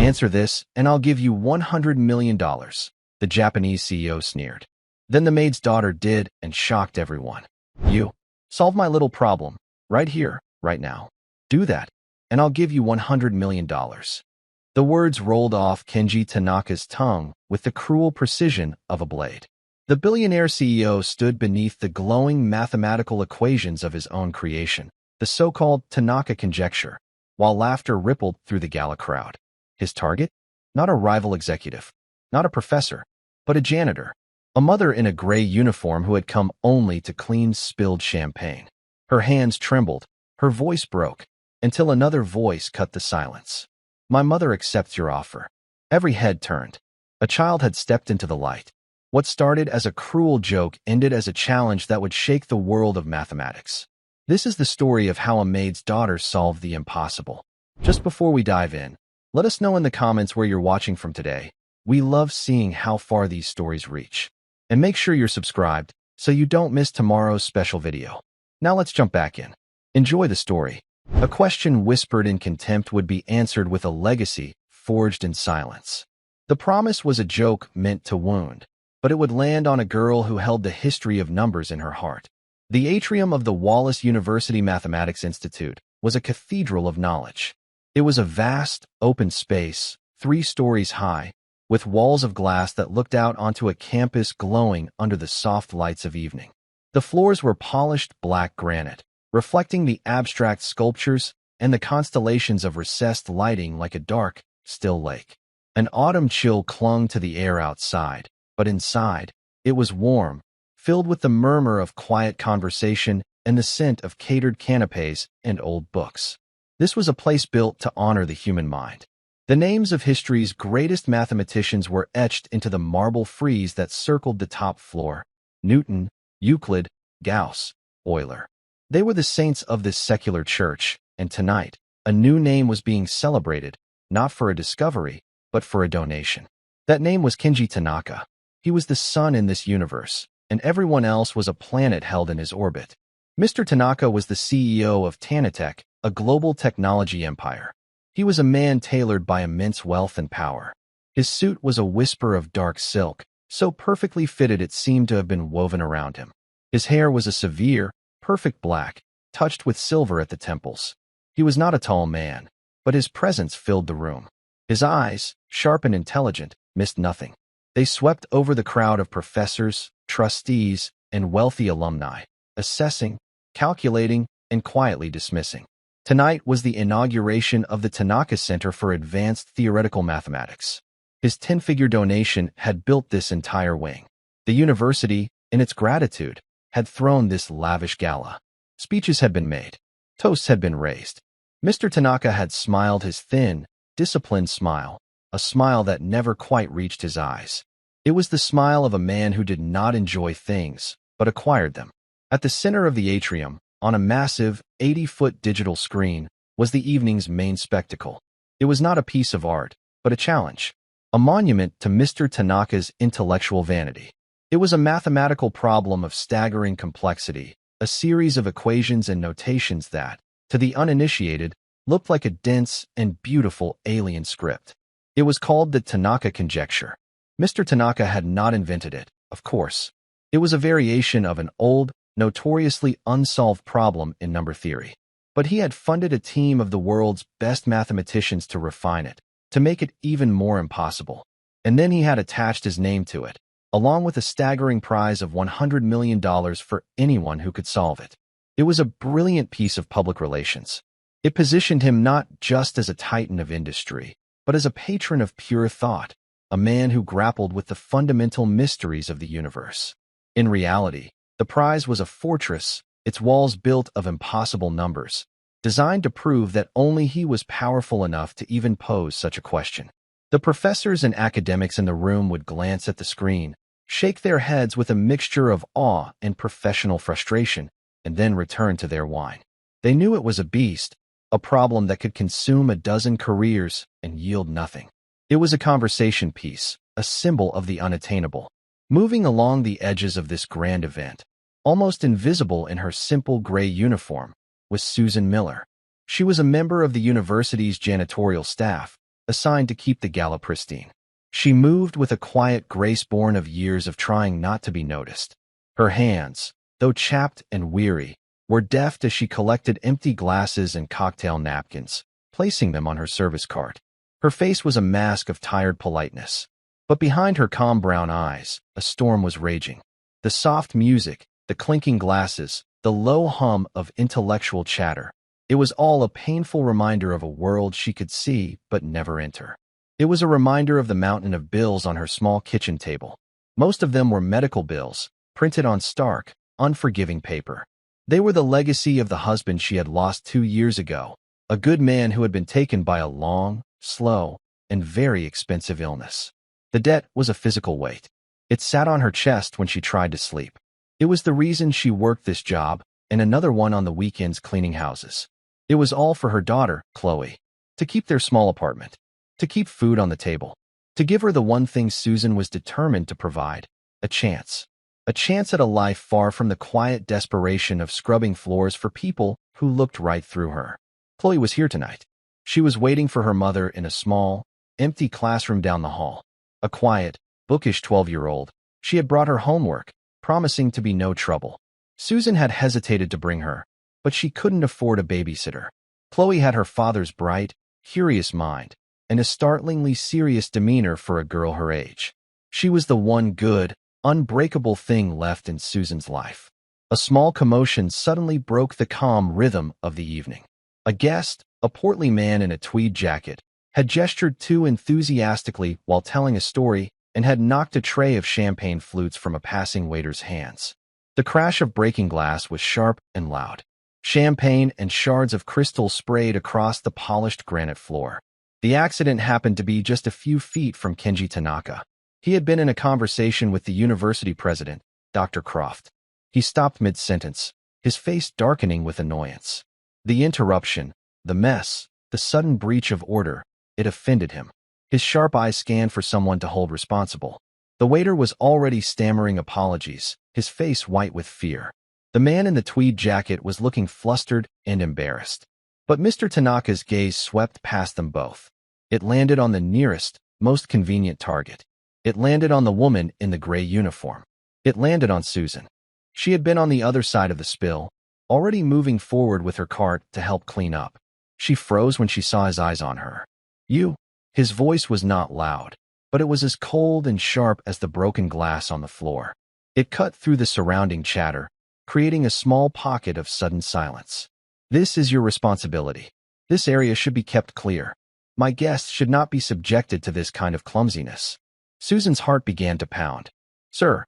Answer this, and I'll give you $100 million, the Japanese CEO sneered. Then the maid's daughter did and shocked everyone. You solve my little problem, right here, right now. Do that, and I'll give you $100 million. The words rolled off Kenji Tanaka's tongue with the cruel precision of a blade. The billionaire CEO stood beneath the glowing mathematical equations of his own creation, the so-called Tanaka conjecture, while laughter rippled through the gala crowd. His target? Not a rival executive, not a professor, but a janitor, a mother in a gray uniform who had come only to clean spilled champagne. Her hands trembled, her voice broke, until another voice cut the silence. My mother accepts your offer. Every head turned. A child had stepped into the light. What started as a cruel joke ended as a challenge that would shake the world of mathematics. This is the story of how a maid's daughter solved the impossible. Just before we dive in, let us know in the comments where you're watching from today. We love seeing how far these stories reach. And make sure you're subscribed so you don't miss tomorrow's special video. Now let's jump back in. Enjoy the story. A question whispered in contempt would be answered with a legacy forged in silence. The promise was a joke meant to wound, but it would land on a girl who held the history of numbers in her heart. The atrium of the Wallace University Mathematics Institute was a cathedral of knowledge. It was a vast, open space, 3 stories high, with walls of glass that looked out onto a campus glowing under the soft lights of evening. The floors were polished black granite, reflecting the abstract sculptures and the constellations of recessed lighting like a dark, still lake. An autumn chill clung to the air outside, but inside, it was warm, filled with the murmur of quiet conversation and the scent of catered canapes and old books. This was a place built to honor the human mind. The names of history's greatest mathematicians were etched into the marble frieze that circled the top floor: Newton, Euclid, Gauss, Euler. They were the saints of this secular church, and tonight, a new name was being celebrated, not for a discovery, but for a donation. That name was Kenji Tanaka. He was the sun in this universe, and everyone else was a planet held in his orbit. Mr. Tanaka was the CEO of Tanatech, a global technology empire. He was a man tailored by immense wealth and power. His suit was a whisper of dark silk, so perfectly fitted it seemed to have been woven around him. His hair was a severe, perfect black, touched with silver at the temples. He was not a tall man, but his presence filled the room. His eyes, sharp and intelligent, missed nothing. They swept over the crowd of professors, trustees, and wealthy alumni, assessing, calculating, and quietly dismissing. Tonight was the inauguration of the Tanaka Center for Advanced Theoretical Mathematics. His 10-figure donation had built this entire wing. The university, in its gratitude, had thrown this lavish gala. Speeches had been made. Toasts had been raised. Mr. Tanaka had smiled his thin, disciplined smile, a smile that never quite reached his eyes. It was the smile of a man who did not enjoy things, but acquired them. At the center of the atrium, on a massive, 80-foot digital screen, was the evening's main spectacle. It was not a piece of art, but a challenge, a monument to Mr. Tanaka's intellectual vanity. It was a mathematical problem of staggering complexity, a series of equations and notations that, to the uninitiated, looked like a dense and beautiful alien script. It was called the Tanaka conjecture. Mr. Tanaka had not invented it, of course. It was a variation of an old, notoriously unsolved problem in number theory. But he had funded a team of the world's best mathematicians to refine it, to make it even more impossible. And then he had attached his name to it, along with a staggering prize of $100 million for anyone who could solve it. It was a brilliant piece of public relations. It positioned him not just as a titan of industry, but as a patron of pure thought, a man who grappled with the fundamental mysteries of the universe. In reality, the prize was a fortress, its walls built of impossible numbers, designed to prove that only he was powerful enough to even pose such a question. The professors and academics in the room would glance at the screen, shake their heads with a mixture of awe and professional frustration, and then return to their wine. They knew it was a beast, a problem that could consume a dozen careers and yield nothing. It was a conversation piece, a symbol of the unattainable. Moving along the edges of this grand event, almost invisible in her simple gray uniform, was Susan Miller. She was a member of the university's janitorial staff, assigned to keep the gala pristine. She moved with a quiet grace born of years of trying not to be noticed. Her hands, though chapped and weary, were deft as she collected empty glasses and cocktail napkins, placing them on her service cart. Her face was a mask of tired politeness. But behind her calm brown eyes, a storm was raging. The soft music, the clinking glasses, the low hum of intellectual chatter. It was all a painful reminder of a world she could see but never enter. It was a reminder of the mountain of bills on her small kitchen table. Most of them were medical bills, printed on stark, unforgiving paper. They were the legacy of the husband she had lost 2 years ago, a good man who had been taken by a long, slow, and very expensive illness. The debt was a physical weight. It sat on her chest when she tried to sleep. It was the reason she worked this job and another one on the weekends cleaning houses. It was all for her daughter, Chloe, to keep their small apartment, to keep food on the table, to give her the one thing Susan was determined to provide, a chance. A chance at a life far from the quiet desperation of scrubbing floors for people who looked right through her. Chloe was here tonight. She was waiting for her mother in a small, empty classroom down the hall. A quiet, bookish 12-year-old. She had brought her homework, promising to be no trouble. Susan had hesitated to bring her, but she couldn't afford a babysitter. Chloe had her father's bright, curious mind, and a startlingly serious demeanor for a girl her age. She was the one good, unbreakable thing left in Susan's life. A small commotion suddenly broke the calm rhythm of the evening. A guest, a portly man in a tweed jacket, had gestured too enthusiastically while telling a story and had knocked a tray of champagne flutes from a passing waiter's hands. The crash of breaking glass was sharp and loud. Champagne and shards of crystal sprayed across the polished granite floor. The accident happened to be just a few feet from Kenji Tanaka. He had been in a conversation with the university president, Dr. Croft. He stopped mid-sentence, his face darkening with annoyance. The interruption, the mess, the sudden breach of order, it offended him. His sharp eyes scanned for someone to hold responsible. The waiter was already stammering apologies, his face white with fear. The man in the tweed jacket was looking flustered and embarrassed. But Mr. Tanaka's gaze swept past them both. It landed on the nearest, most convenient target. It landed on the woman in the gray uniform. It landed on Susan. She had been on the other side of the spill, already moving forward with her cart to help clean up. She froze when she saw his eyes on her. "You?" His voice was not loud, but it was as cold and sharp as the broken glass on the floor. It cut through the surrounding chatter, creating a small pocket of sudden silence. "This is your responsibility. This area should be kept clear. My guests should not be subjected to this kind of clumsiness." Susan's heart began to pound. "Sir,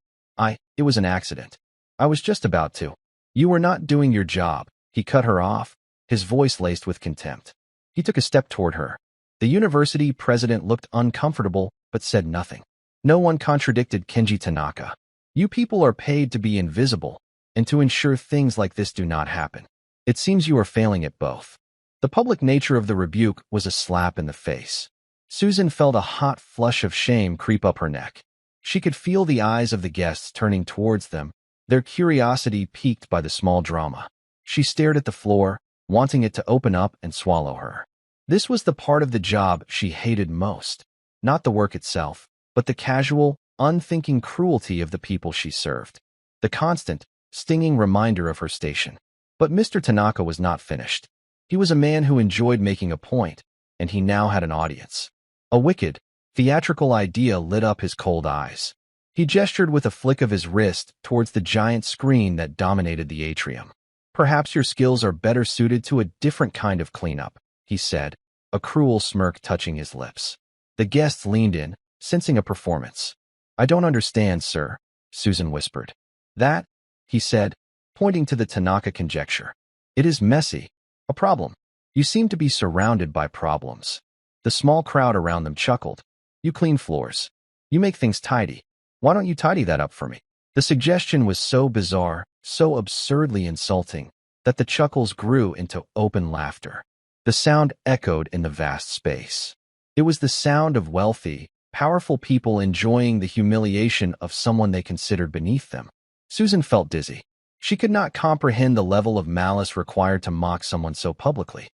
it was an accident. I was just about to." "You were not doing your job." He cut her off, his voice laced with contempt. He took a step toward her. The university president looked uncomfortable but said nothing. No one contradicted Kenji Tanaka. "You people are paid to be invisible and to ensure things like this do not happen. It seems you are failing at both." The public nature of the rebuke was a slap in the face. Susan felt a hot flush of shame creep up her neck. She could feel the eyes of the guests turning towards them, their curiosity piqued by the small drama. She stared at the floor, wanting it to open up and swallow her. This was the part of the job she hated most. Not the work itself, but the casual, unthinking cruelty of the people she served. The constant, stinging reminder of her station. But Mr. Tanaka was not finished. He was a man who enjoyed making a point, and he now had an audience. A wicked, theatrical idea lit up his cold eyes. He gestured with a flick of his wrist towards the giant screen that dominated the atrium. "Perhaps your skills are better suited to a different kind of cleanup," he said, a cruel smirk touching his lips. The guests leaned in, sensing a performance. "I don't understand, sir," Susan whispered. "That," he said, pointing to the Tanaka conjecture. "It is messy. A problem. You seem to be surrounded by problems." The small crowd around them chuckled. "You clean floors. You make things tidy. Why don't you tidy that up for me?" The suggestion was so bizarre, so absurdly insulting, that the chuckles grew into open laughter. The sound echoed in the vast space. It was the sound of wealthy, powerful people enjoying the humiliation of someone they considered beneath them. Susan felt dizzy. She could not comprehend the level of malice required to mock someone so publicly.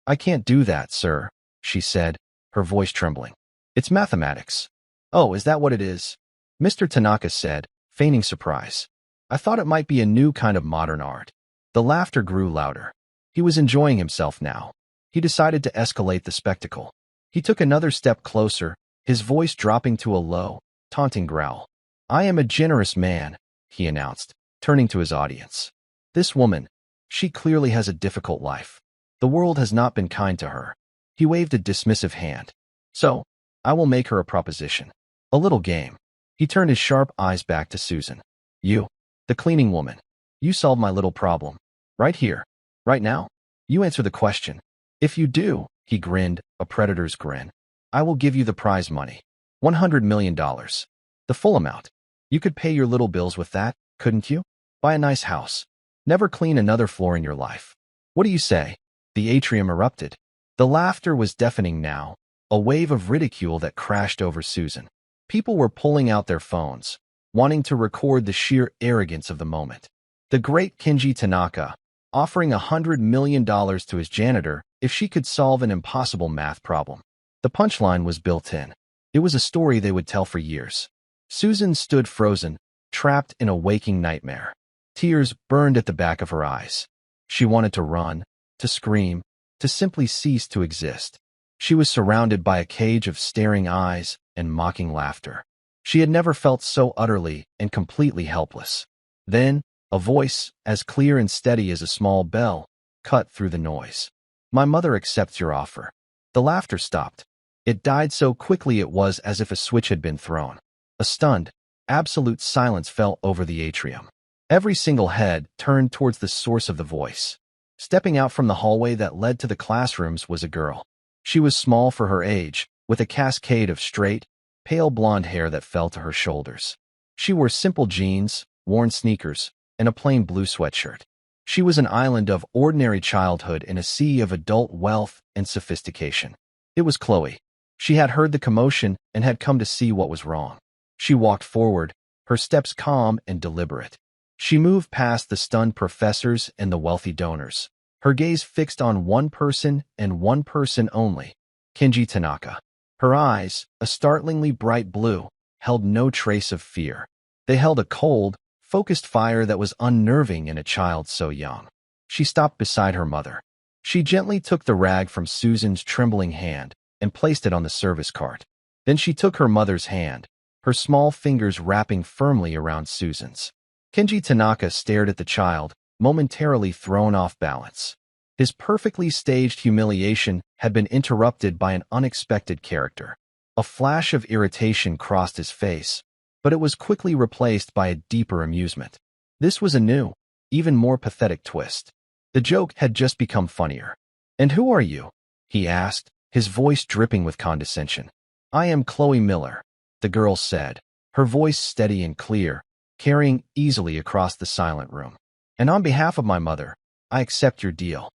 I can't do that, sir," she said, her voice trembling. It's mathematics. Oh, is that what it is? Mr. Tanaka said, feigning surprise. I thought it might be a new kind of modern art. The laughter grew louder. He was enjoying himself now. He decided to escalate the spectacle. He took another step closer, his voice dropping to a low, taunting growl. I am a generous man, he announced, turning to his audience. This woman, she clearly has a difficult life. The world has not been kind to her. He waved a dismissive hand. So, I will make her a proposition. A little game. He turned his sharp eyes back to Susan. You, the cleaning woman. You solved my little problem. Right here. Right now. You answer the question. If you do, he grinned, a predator's grin, I will give you the prize money. $100 million. The full amount. You could pay your little bills with that, couldn't you? Buy a nice house. Never clean another floor in your life. What do you say? The atrium erupted. The laughter was deafening now, a wave of ridicule that crashed over Susan. People were pulling out their phones, wanting to record the sheer arrogance of the moment. The great Kenji Tanaka, offering $100 million to his janitor if she could solve an impossible math problem. The punchline was built in. It was a story they would tell for years. Susan stood frozen, trapped in a waking nightmare. Tears burned at the back of her eyes. She wanted to run, to scream, to simply cease to exist. She was surrounded by a cage of staring eyes and mocking laughter. She had never felt so utterly and completely helpless. Then, a voice, as clear and steady as a small bell, cut through the noise. My mother accepts your offer. The laughter stopped. It died so quickly it was as if a switch had been thrown. A stunned, absolute silence fell over the atrium. Every single head turned towards the source of the voice. Stepping out from the hallway that led to the classrooms was a girl. She was small for her age, with a cascade of straight, pale blonde hair that fell to her shoulders. She wore simple jeans, worn sneakers, and a plain blue sweatshirt. She was an island of ordinary childhood in a sea of adult wealth and sophistication. It was Chloe. She had heard the commotion and had come to see what was wrong. She walked forward, her steps calm and deliberate. She moved past the stunned professors and the wealthy donors, her gaze fixed on one person and one person only, Kenji Tanaka. Her eyes, a startlingly bright blue, held no trace of fear. They held a cold, focused fire that was unnerving in a child so young. She stopped beside her mother. She gently took the rag from Susan's trembling hand and placed it on the service cart. Then she took her mother's hand, her small fingers wrapping firmly around Susan's. Kenji Tanaka stared at the child, momentarily thrown off balance. His perfectly staged humiliation had been interrupted by an unexpected character. A flash of irritation crossed his face, but it was quickly replaced by a deeper amusement. This was a new, even more pathetic twist. The joke had just become funnier. "And who are you?" he asked, his voice dripping with condescension. "I am Chloe Miller," the girl said, her voice steady and clear, carrying easily across the silent room. "And on behalf of my mother, I accept your deal."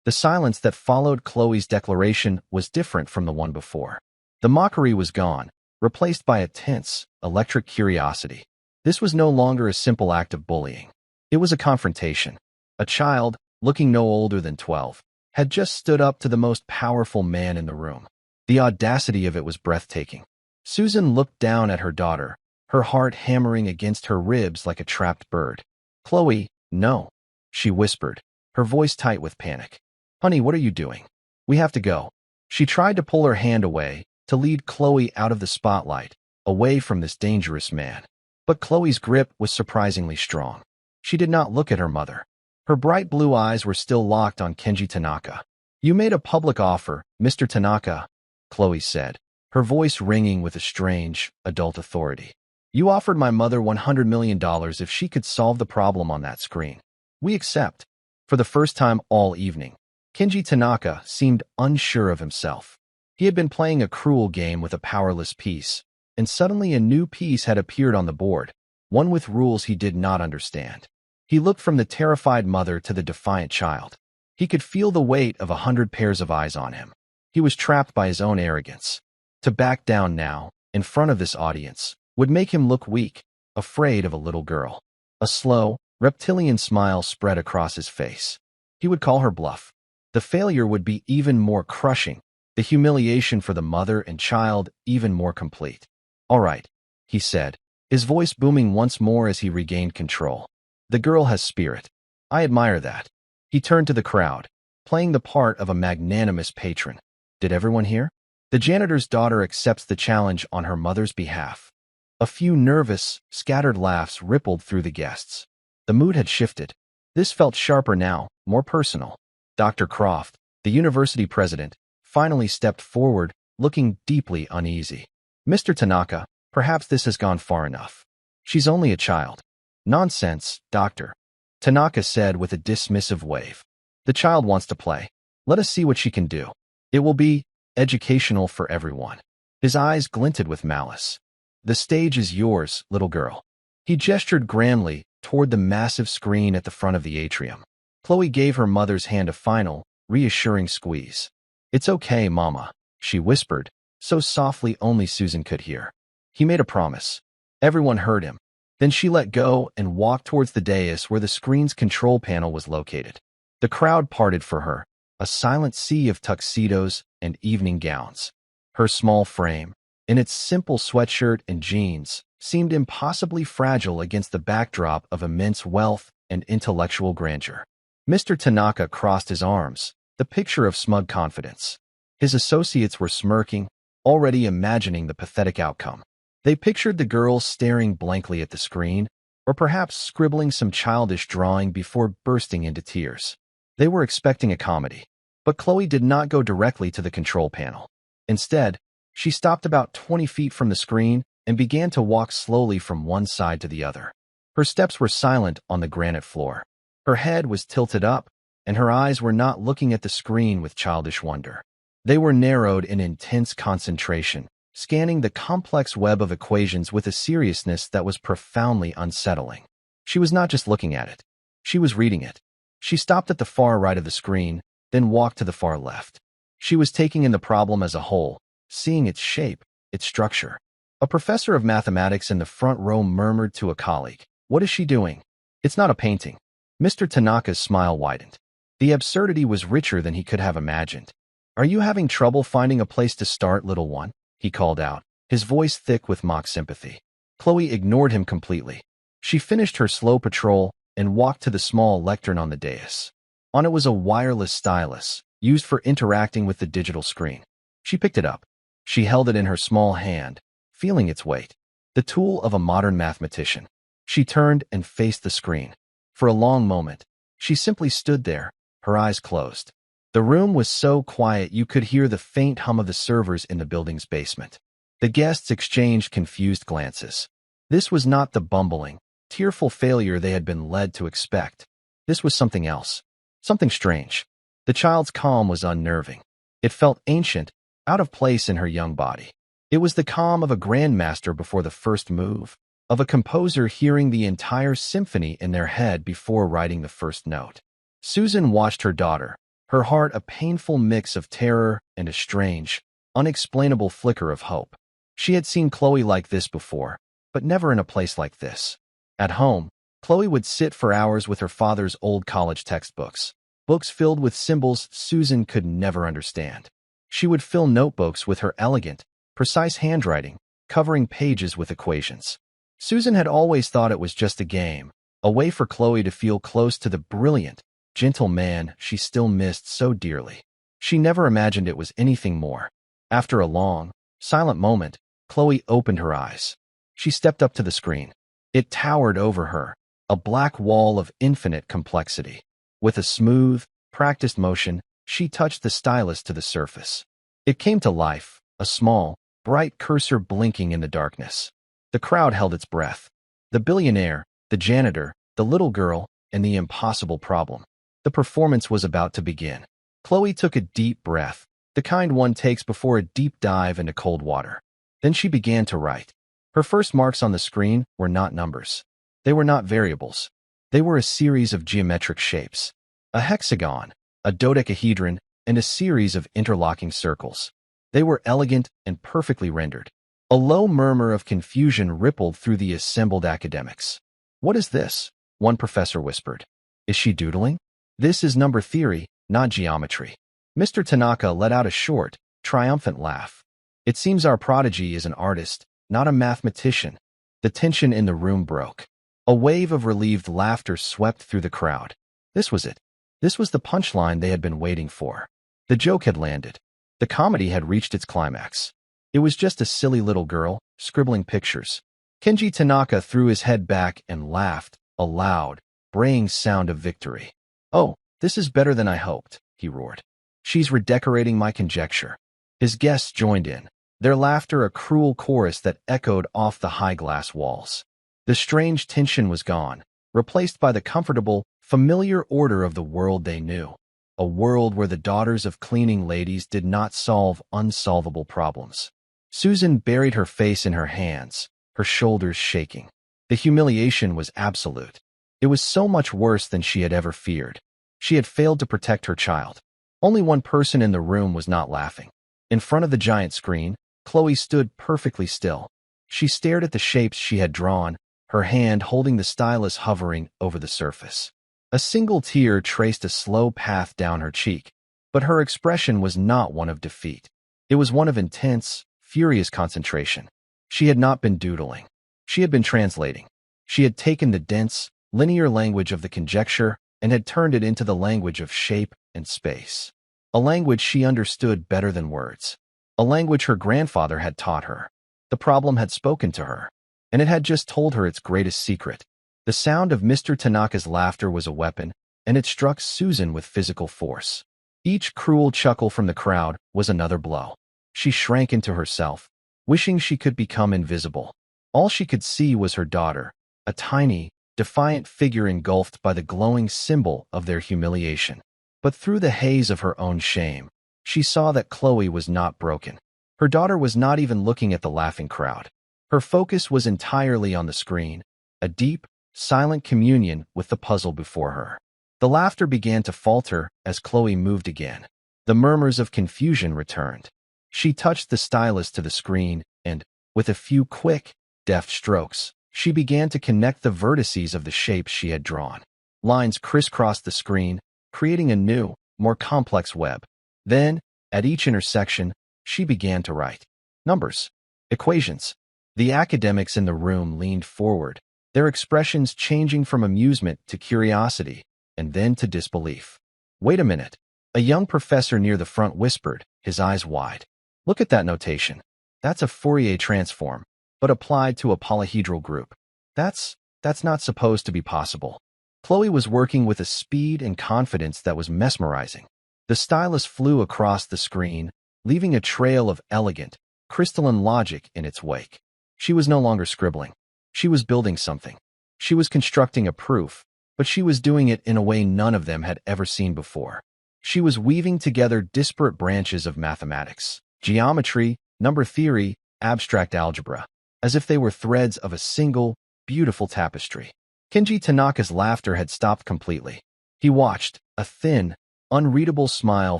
The silence that followed Chloe's declaration was different from the one before. The mockery was gone, replaced by a tense, electric curiosity. This was no longer a simple act of bullying. It was a confrontation. A child, looking no older than 12, had just stood up to the most powerful man in the room. The audacity of it was breathtaking. Susan looked down at her daughter, her heart hammering against her ribs like a trapped bird. "Chloe, no," she whispered, her voice tight with panic. "Honey, what are you doing? We have to go." She tried to pull her hand away, to lead Chloe out of the spotlight, away from this dangerous man. But Chloe's grip was surprisingly strong. She did not look at her mother. Her bright blue eyes were still locked on Kenji Tanaka. "You made a public offer, Mr. Tanaka," Chloe said, her voice ringing with a strange, adult authority. "You offered my mother $100 million if she could solve the problem on that screen. We accept." For the first time all evening, Kenji Tanaka seemed unsure of himself. He had been playing a cruel game with a powerless piece, and suddenly a new piece had appeared on the board, one with rules he did not understand. He looked from the terrified mother to the defiant child. He could feel the weight of 100 pairs of eyes on him. He was trapped by his own arrogance. To back down now, in front of this audience, would make him look weak, afraid of a little girl. A slow, reptilian smile spread across his face. He would call her bluff. The failure would be even more crushing, The humiliation for the mother and child even more complete. "All right," he said, his voice booming once more as he regained control. "The girl has spirit. I admire that." He turned to the crowd, playing the part of a magnanimous patron. "Did everyone hear? The janitor's daughter accepts the challenge on her mother's behalf." A few nervous, scattered laughs rippled through the guests. The mood had shifted. This felt sharper now, more personal. Dr. Croft, the university president, finally stepped forward, looking deeply uneasy. "Mr. Tanaka, perhaps this has gone far enough. She's only a child." "Nonsense, doctor," Tanaka said with a dismissive wave. "The child wants to play. Let us see what she can do. It will be educational for everyone." His eyes glinted with malice. "The stage is yours, little girl." He gestured grandly toward the massive screen at the front of the atrium. Chloe gave her mother's hand a final, reassuring squeeze. "It's okay, Mama," she whispered, so softly only Susan could hear. He made a promise. Everyone heard him. Then she let go and walked towards the dais where the screen's control panel was located. The crowd parted for her, a silent sea of tuxedos and evening gowns. Her small frame, in its simple sweatshirt and jeans, seemed impossibly fragile against the backdrop of immense wealth and intellectual grandeur. Mr. Tanaka crossed his arms, the picture of smug confidence. His associates were smirking, already imagining the pathetic outcome. They pictured the girl staring blankly at the screen, or perhaps scribbling some childish drawing before bursting into tears. They were expecting a comedy. But Chloe did not go directly to the control panel. Instead, she stopped about 20 feet from the screen and began to walk slowly from one side to the other. Her steps were silent on the granite floor. Her head was tilted up, and her eyes were not looking at the screen with childish wonder. They were narrowed in intense concentration, scanning the complex web of equations with a seriousness that was profoundly unsettling. She was not just looking at it. She was reading it. She stopped at the far right of the screen, then walked to the far left. She was taking in the problem as a whole, seeing its shape, its structure. A professor of mathematics in the front row murmured to a colleague, "What is she doing? It's not a painting." Mr. Tanaka's smile widened. The absurdity was richer than he could have imagined. "Are you having trouble finding a place to start, little one?" he called out, his voice thick with mock sympathy. Chloe ignored him completely. She finished her slow patrol and walked to the small lectern on the dais. On it was a wireless stylus, used for interacting with the digital screen. She picked it up. She held it in her small hand, feeling its weight. The tool of a modern mathematician. She turned and faced the screen. For a long moment, she simply stood there, her eyes closed. The room was so quiet you could hear the faint hum of the servers in the building's basement. The guests exchanged confused glances. This was not the bumbling, tearful failure they had been led to expect. This was something else. Something strange. The child's calm was unnerving. It felt ancient, out of place in her young body. It was the calm of a grandmaster before the first move, of a composer hearing the entire symphony in their head before writing the first note. Susan watched her daughter, her heart a painful mix of terror and a strange, unexplainable flicker of hope. She had seen Chloe like this before, but never in a place like this. At home, Chloe would sit for hours with her father's old college textbooks, books filled with symbols Susan could never understand. She would fill notebooks with her elegant, precise handwriting, covering pages with equations. Susan had always thought it was just a game, a way for Chloe to feel close to the brilliant, gentle man she still missed so dearly. She never imagined it was anything more. After a long, silent moment, Chloe opened her eyes. She stepped up to the screen. It towered over her, a black wall of infinite complexity. With a smooth, practiced motion, she touched the stylus to the surface. It came to life, a small, bright cursor blinking in the darkness. The crowd held its breath. The billionaire, the janitor, the little girl, and the impossible problem. The performance was about to begin. Chloe took a deep breath, the kind one takes before a deep dive into cold water. Then she began to write. Her first marks on the screen were not numbers. They were not variables. They were a series of geometric shapes. A hexagon, a dodecahedron, and a series of interlocking circles. They were elegant and perfectly rendered. A low murmur of confusion rippled through the assembled academics. "What is this?" one professor whispered. "Is she doodling? This is number theory, not geometry." Mr. Tanaka let out a short, triumphant laugh. It seems our prodigy is an artist, not a mathematician. The tension in the room broke. A wave of relieved laughter swept through the crowd. This was it. This was the punchline they had been waiting for. The joke had landed. The comedy had reached its climax. It was just a silly little girl, scribbling pictures. Kenji Tanaka threw his head back and laughed, a loud, braying sound of victory. "Oh, this is better than I hoped," he roared. "She's redecorating my conjecture." His guests joined in, their laughter a cruel chorus that echoed off the high glass walls. The strange tension was gone, replaced by the comfortable, familiar order of the world they knew. A world where the daughters of cleaning ladies did not solve unsolvable problems. Susan buried her face in her hands, her shoulders shaking. The humiliation was absolute. It was so much worse than she had ever feared. She had failed to protect her child. Only one person in the room was not laughing. In front of the giant screen, Chloe stood perfectly still. She stared at the shapes she had drawn, her hand holding the stylus hovering over the surface. A single tear traced a slow path down her cheek, but her expression was not one of defeat. It was one of intense, furious concentration. She had not been doodling. She had been translating. She had taken the dense, linear language of the conjecture and had turned it into the language of shape and space. A language she understood better than words. A language her grandfather had taught her. The problem had spoken to her, and it had just told her its greatest secret. The sound of Mr. Tanaka's laughter was a weapon, and it struck Susan with physical force. Each cruel chuckle from the crowd was another blow. She shrank into herself, wishing she could become invisible. All she could see was her daughter, a tiny, defiant figure engulfed by the glowing symbol of their humiliation. But through the haze of her own shame, she saw that Chloe was not broken. Her daughter was not even looking at the laughing crowd. Her focus was entirely on the screen, a deep, silent communion with the puzzle before her. The laughter began to falter as Chloe moved again. The murmurs of confusion returned. She touched the stylus to the screen, and, with a few quick, deft strokes, she began to connect the vertices of the shapes she had drawn. Lines crisscrossed the screen, creating a new, more complex web. Then, at each intersection, she began to write. Numbers. Equations. The academics in the room leaned forward, their expressions changing from amusement to curiosity, and then to disbelief. "Wait a minute," a young professor near the front whispered, his eyes wide. "Look at that notation. That's a Fourier transform, but applied to a polyhedral group. That's not supposed to be possible." Chloe was working with a speed and confidence that was mesmerizing. The stylus flew across the screen, leaving a trail of elegant, crystalline logic in its wake. She was no longer scribbling. She was building something. She was constructing a proof, but she was doing it in a way none of them had ever seen before. She was weaving together disparate branches of mathematics, geometry, number theory, abstract algebra, as if they were threads of a single, beautiful tapestry. Kenji Tanaka's laughter had stopped completely. He watched, a thin, unreadable smile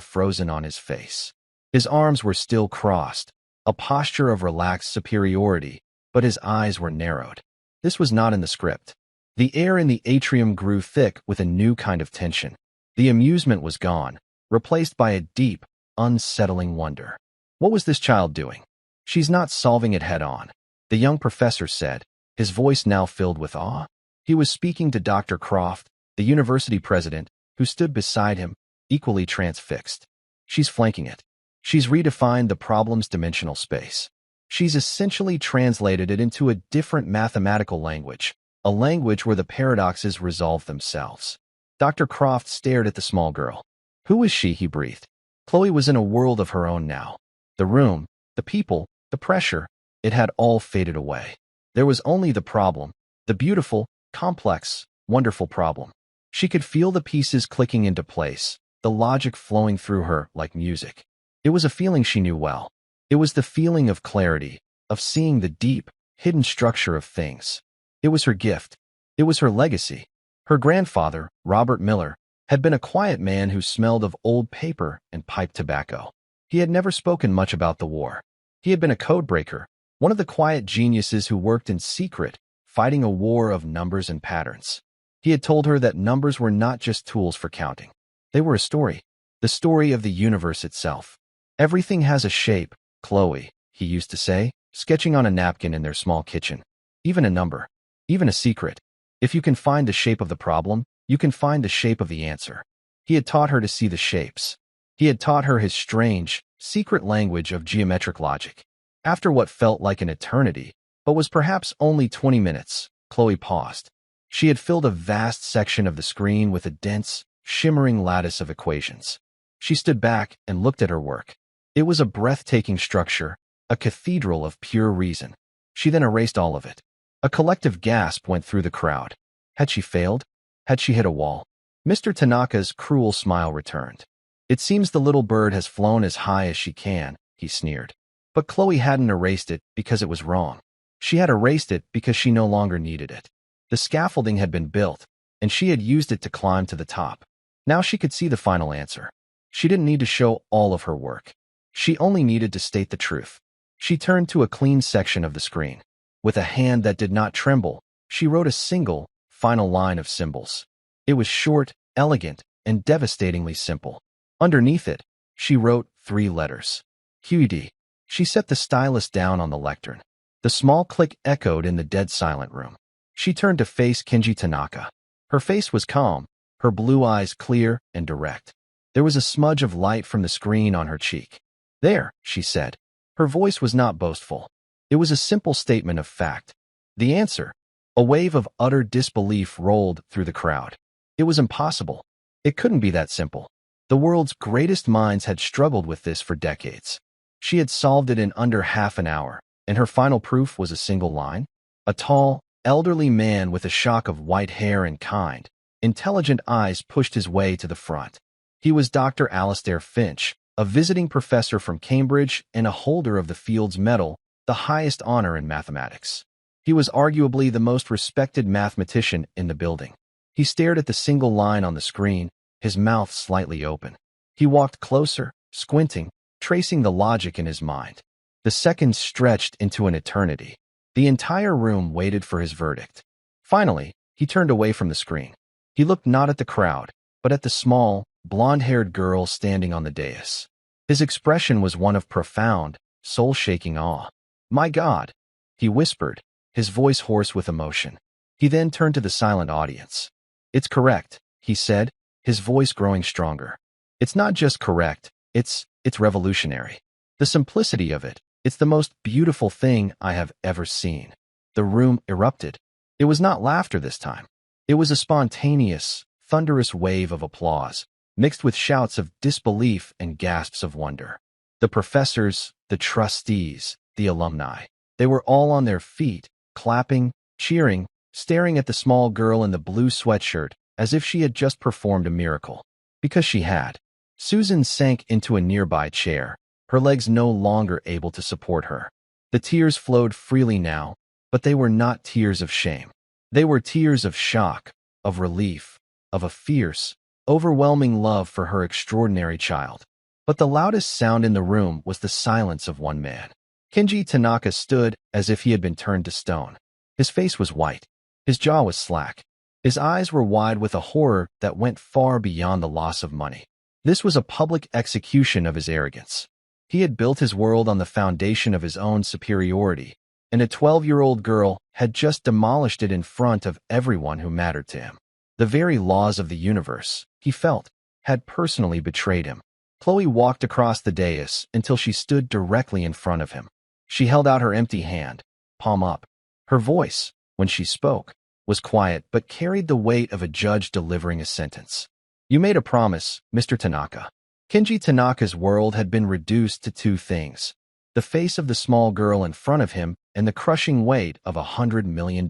frozen on his face. His arms were still crossed, a posture of relaxed superiority, but his eyes were narrowed. This was not in the script. The air in the atrium grew thick with a new kind of tension. The amusement was gone, replaced by a deep, unsettling wonder. What was this child doing? "She's not solving it head-on," the young professor said, his voice now filled with awe. He was speaking to Dr. Croft, the university president, who stood beside him, equally transfixed. "She's flanking it. She's redefined the problem's dimensional space. She's essentially translated it into a different mathematical language, a language where the paradoxes resolve themselves." Dr. Croft stared at the small girl. "Who is she?" he breathed. Chloe was in a world of her own now. The room, the people, the pressure, it had all faded away. There was only the problem, the beautiful, complex, wonderful problem. She could feel the pieces clicking into place, the logic flowing through her like music. It was a feeling she knew well. It was the feeling of clarity, of seeing the deep, hidden structure of things. It was her gift. It was her legacy. Her grandfather, Robert Miller, had been a quiet man who smelled of old paper and pipe tobacco. He had never spoken much about the war. He had been a codebreaker, one of the quiet geniuses who worked in secret, fighting a war of numbers and patterns. He had told her that numbers were not just tools for counting. They were a story, the story of the universe itself. Everything has a shape, Chloe, he used to say, sketching on a napkin in their small kitchen. Even a number. Even a secret. If you can find the shape of the problem, you can find the shape of the answer. He had taught her to see the shapes. He had taught her his strange, secret language of geometric logic. After what felt like an eternity, but was perhaps only 20 minutes, Chloe paused. She had filled a vast section of the screen with a dense, shimmering lattice of equations. She stood back and looked at her work. It was a breathtaking structure, a cathedral of pure reason. She then erased all of it. A collective gasp went through the crowd. Had she failed? Had she hit a wall? Mr. Tanaka's cruel smile returned. It seems the little bird has flown as high as she can, he sneered. But Chloe hadn't erased it because it was wrong. She had erased it because she no longer needed it. The scaffolding had been built, and she had used it to climb to the top. Now she could see the final answer. She didn't need to show all of her work. She only needed to state the truth. She turned to a clean section of the screen. With a hand that did not tremble, she wrote a single, final line of symbols. It was short, elegant, and devastatingly simple. Underneath it, she wrote 3 letters. QED. She set the stylus down on the lectern. The small click echoed in the dead silent room. She turned to face Kenji Tanaka. Her face was calm, her blue eyes clear and direct. There was a smudge of light from the screen on her cheek. There, she said. Her voice was not boastful. It was a simple statement of fact. The answer. A wave of utter disbelief rolled through the crowd. It was impossible. It couldn't be that simple. The world's greatest minds had struggled with this for decades. She had solved it in under half an hour, and her final proof was a single line. A tall, elderly man with a shock of white hair and kind, intelligent eyes pushed his way to the front. He was Dr. Alistair Finch, a visiting professor from Cambridge and a holder of the Fields Medal, the highest honor in mathematics. He was arguably the most respected mathematician in the building. He stared at the single line on the screen, his mouth slightly open. He walked closer, squinting, tracing the logic in his mind. The seconds stretched into an eternity. The entire room waited for his verdict. Finally, he turned away from the screen. He looked not at the crowd, but at the small, blonde-haired girl standing on the dais. His expression was one of profound, soul-shaking awe. "My God," he whispered, his voice hoarse with emotion. He then turned to the silent audience. "It's correct," he said, his voice growing stronger. "It's not just correct, it's revolutionary. The simplicity of it, it's the most beautiful thing I have ever seen." The room erupted. It was not laughter this time. It was a spontaneous, thunderous wave of applause, mixed with shouts of disbelief and gasps of wonder. The professors, the trustees, the alumni, they were all on their feet, clapping, cheering, staring at the small girl in the blue sweatshirt as if she had just performed a miracle. Because she had. Susan sank into a nearby chair, her legs no longer able to support her. The tears flowed freely now, but they were not tears of shame. They were tears of shock, of relief, of a fierce, overwhelming love for her extraordinary child. But the loudest sound in the room was the silence of one man. Kenji Tanaka stood as if he had been turned to stone. His face was white. His jaw was slack. His eyes were wide with a horror that went far beyond the loss of money. This was a public execution of his arrogance. He had built his world on the foundation of his own superiority, and a 12-year-old girl had just demolished it in front of everyone who mattered to him. The very laws of the universe, he felt, had personally betrayed him. Chloe walked across the dais until she stood directly in front of him. She held out her empty hand, palm up. Her voice, when she spoke, was quiet but carried the weight of a judge delivering a sentence. "You made a promise, Mr. Tanaka." Kenji Tanaka's world had been reduced to 2 things: the face of the small girl in front of him and the crushing weight of $100 million.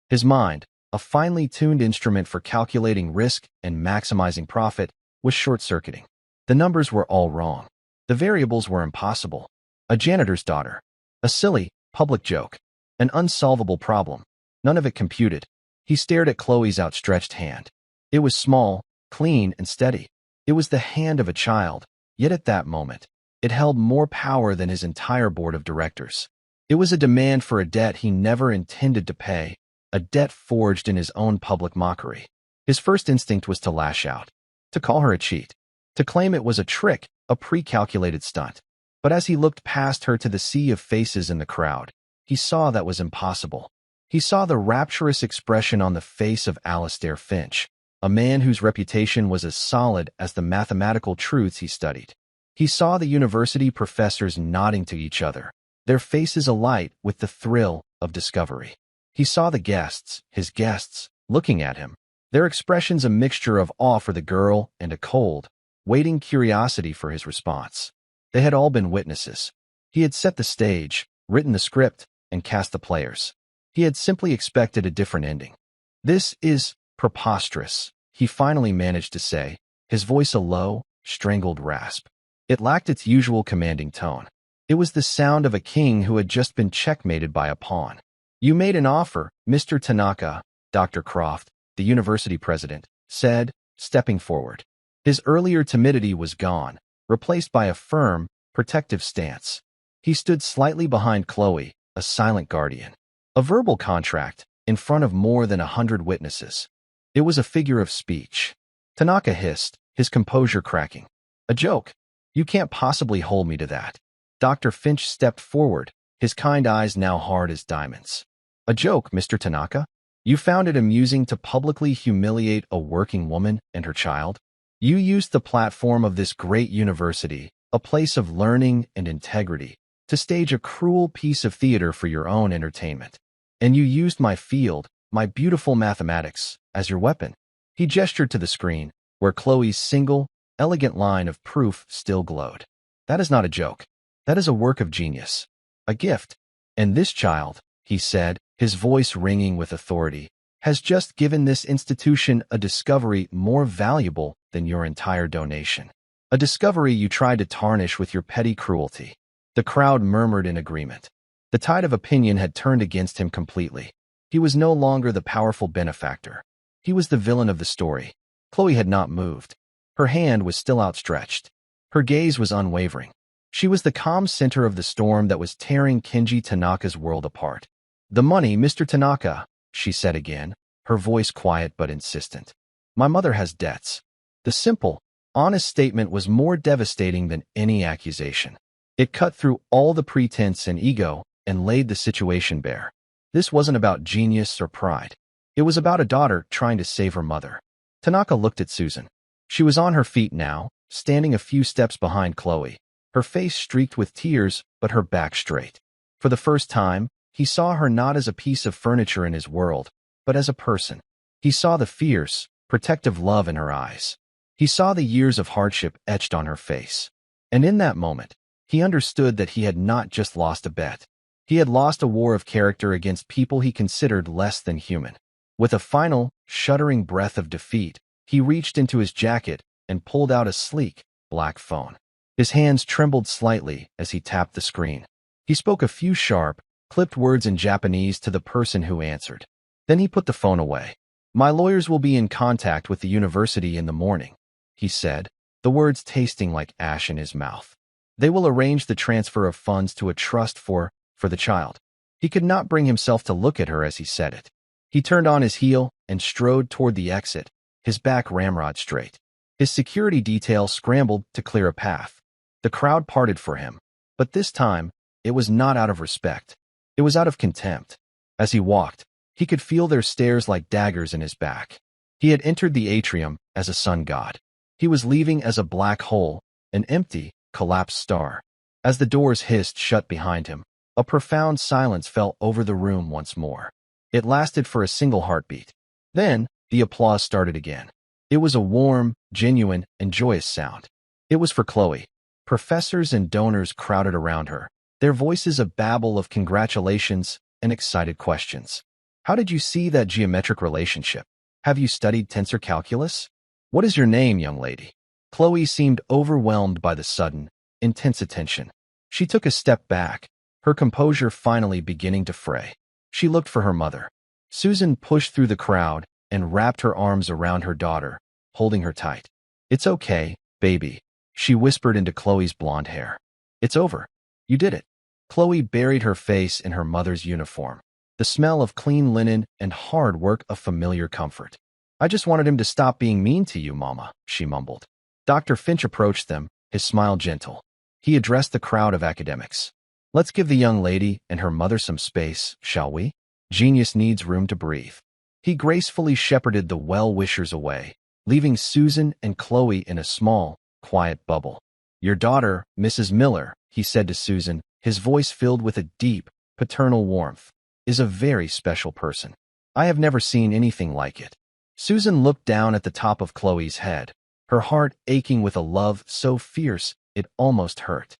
His mind, a finely tuned instrument for calculating risk and maximizing profit, was short-circuiting. The numbers were all wrong. The variables were impossible. A janitor's daughter. A silly, public joke. An unsolvable problem. None of it computed. He stared at Chloe's outstretched hand. It was small, clean, and steady. It was the hand of a child, yet at that moment, it held more power than his entire board of directors. It was a demand for a debt he never intended to pay, a debt forged in his own public mockery. His first instinct was to lash out, to call her a cheat, to claim it was a trick a pre-calculated stunt. But as he looked past her to the sea of faces in the crowd, he saw that was impossible. He saw the rapturous expression on the face of Alistair Finch, a man whose reputation was as solid as the mathematical truths he studied. He saw the university professors nodding to each other, their faces alight with the thrill of discovery. He saw the guests, his guests, looking at him, their expressions a mixture of awe for the girl and a cold, waiting curiosity for his response. They had all been witnesses. He had set the stage, written the script, and cast the players. He had simply expected a different ending. "This is preposterous," he finally managed to say, his voice a low, strangled rasp. It lacked its usual commanding tone. It was the sound of a king who had just been checkmated by a pawn. "You made an offer, Mr. Tanaka," Dr. Croft, the university president, said, stepping forward. His earlier timidity was gone, replaced by a firm, protective stance. He stood slightly behind Chloe, a silent guardian. A verbal contract, in front of more than 100 witnesses. It was a figure of speech. Tanaka hissed, his composure cracking. "A joke. You can't possibly hold me to that." Dr. Finch stepped forward, his kind eyes now hard as diamonds. "A joke, Mr. Tanaka? You found it amusing to publicly humiliate a working woman and her child? You used the platform of this great university, a place of learning and integrity, to stage a cruel piece of theater for your own entertainment. And you used my field, my beautiful mathematics, as your weapon." He gestured to the screen, where Chloe's single, elegant line of proof still glowed. "That is not a joke. That is a work of genius. A gift. And this child," he said, his voice ringing with authority, "has just given this institution a discovery more valuable than your entire donation. A discovery you tried to tarnish with your petty cruelty." The crowd murmured in agreement. The tide of opinion had turned against him completely. He was no longer the powerful benefactor. He was the villain of the story. Chloe had not moved. Her hand was still outstretched. Her gaze was unwavering. She was the calm center of the storm that was tearing Kenji Tanaka's world apart. "The money, Mr. Tanaka," she said again, her voice quiet but insistent. "My mother has debts." The simple, honest statement was more devastating than any accusation. It cut through all the pretense and ego and laid the situation bare. This wasn't about genius or pride. It was about a daughter trying to save her mother. Tanaka looked at Susan. She was on her feet now, standing a few steps behind Chloe, her face streaked with tears but her back straight. For the first time, he saw her not as a piece of furniture in his world, but as a person. He saw the fierce, protective love in her eyes. He saw the years of hardship etched on her face. And in that moment, he understood that he had not just lost a bet. He had lost a war of character against people he considered less than human. With a final, shuddering breath of defeat, he reached into his jacket and pulled out a sleek, black phone. His hands trembled slightly as he tapped the screen. He spoke a few sharp, clipped words in Japanese to the person who answered. Then he put the phone away. "My lawyers will be in contact with the university in the morning," he said, the words tasting like ash in his mouth. "They will arrange the transfer of funds to a trust for the child." He could not bring himself to look at her as he said it. He turned on his heel and strode toward the exit, his back ramrod straight. His security detail scrambled to clear a path. The crowd parted for him, but this time, it was not out of respect. It was out of contempt. As he walked, he could feel their stares like daggers in his back. He had entered the atrium as a sun god. He was leaving as a black hole, an empty, collapsed star. As the doors hissed shut behind him, a profound silence fell over the room once more. It lasted for a single heartbeat. Then, the applause started again. It was a warm, genuine, and joyous sound. It was for Chloe. Professors and donors crowded around her, their voices a babble of congratulations and excited questions. "How did you see that geometric relationship? Have you studied tensor calculus? What is your name, young lady?" Chloe seemed overwhelmed by the sudden, intense attention. She took a step back, her composure finally beginning to fray. She looked for her mother. Susan pushed through the crowd and wrapped her arms around her daughter, holding her tight. "It's okay, baby," she whispered into Chloe's blonde hair. "It's over. You did it." Chloe buried her face in her mother's uniform, the smell of clean linen and hard work a familiar comfort. "I just wanted him to stop being mean to you, Mama," she mumbled. Dr. Finch approached them, his smile gentle. He addressed the crowd of academics. Let's give the young lady and her mother some space, shall we? Genius needs room to breathe. He gracefully shepherded the well-wishers away, leaving Susan and Chloe in a small, quiet bubble. Your daughter, Mrs. Miller, he said to Susan, his voice filled with a deep, paternal warmth, is a very special person. I have never seen anything like it. Susan looked down at the top of Chloe's head, her heart aching with a love so fierce it almost hurt.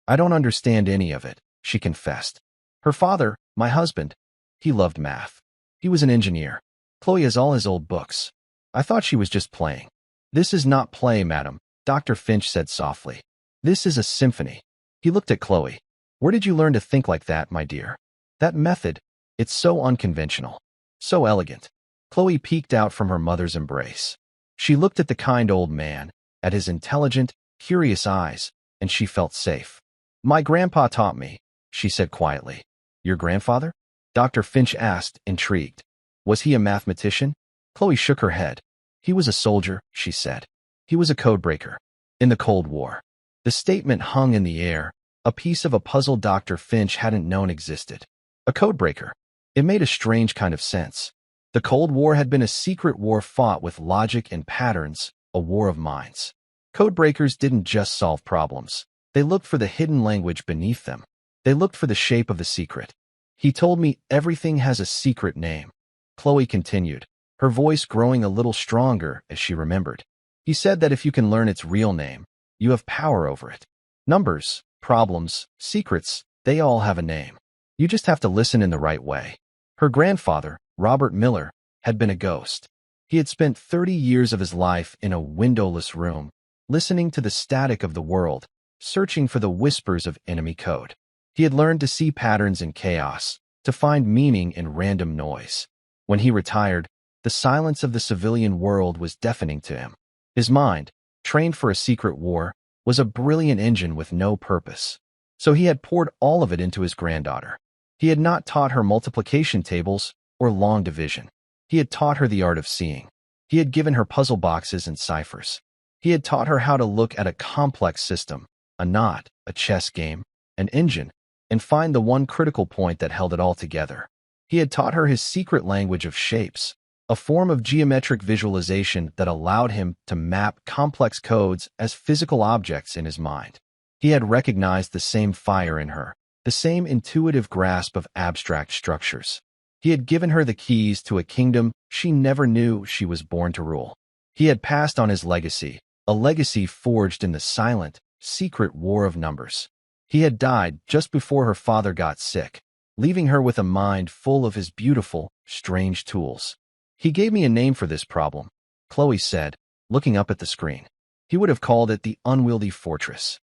I don't understand any of it, she confessed. Her father, my husband, he loved math. He was an engineer. Chloe has all his old books. I thought she was just playing. This is not play, madam, Dr. Finch said softly. This is a symphony. He looked at Chloe. Where did you learn to think like that, my dear? That method, it's so unconventional, so elegant. Chloe peeked out from her mother's embrace. She looked at the kind old man, at his intelligent, curious eyes, and she felt safe. My grandpa taught me, she said quietly. Your grandfather? Dr. Finch asked, intrigued. Was he a mathematician? Chloe shook her head. He was a soldier, she said. He was a codebreaker. In the Cold War. The statement hung in the air, a piece of a puzzle Dr. Finch hadn't known existed. A codebreaker. It made a strange kind of sense. The Cold War had been a secret war fought with logic and patterns, a war of minds. Codebreakers didn't just solve problems. They looked for the hidden language beneath them. They looked for the shape of the secret. He told me everything has a secret name. Chloe continued, her voice growing a little stronger as she remembered. He said that if you can learn its real name, you have power over it. Numbers, problems, secrets, they all have a name. You just have to listen in the right way. Her grandfather, Robert Miller, had been a ghost. He had spent 30 years of his life in a windowless room, listening to the static of the world, searching for the whispers of enemy code. He had learned to see patterns in chaos, to find meaning in random noise. When he retired, the silence of the civilian world was deafening to him. His mind, trained for a secret war, was a brilliant engine with no purpose. So he had poured all of it into his granddaughter. He had not taught her multiplication tables or long division. He had taught her the art of seeing. He had given her puzzle boxes and ciphers. He had taught her how to look at a complex system, a knot, a chess game, an engine, and find the one critical point that held it all together. He had taught her his secret language of shapes, a form of geometric visualization that allowed him to map complex codes as physical objects in his mind. He had recognized the same fire in her, the same intuitive grasp of abstract structures. He had given her the keys to a kingdom she never knew she was born to rule. He had passed on his legacy, a legacy forged in the silent, secret war of numbers. He had died just before her father got sick, leaving her with a mind full of his beautiful, strange tools. He gave me a name for this problem, Chloe said, looking up at the screen. He would have called it the unwieldy fortress.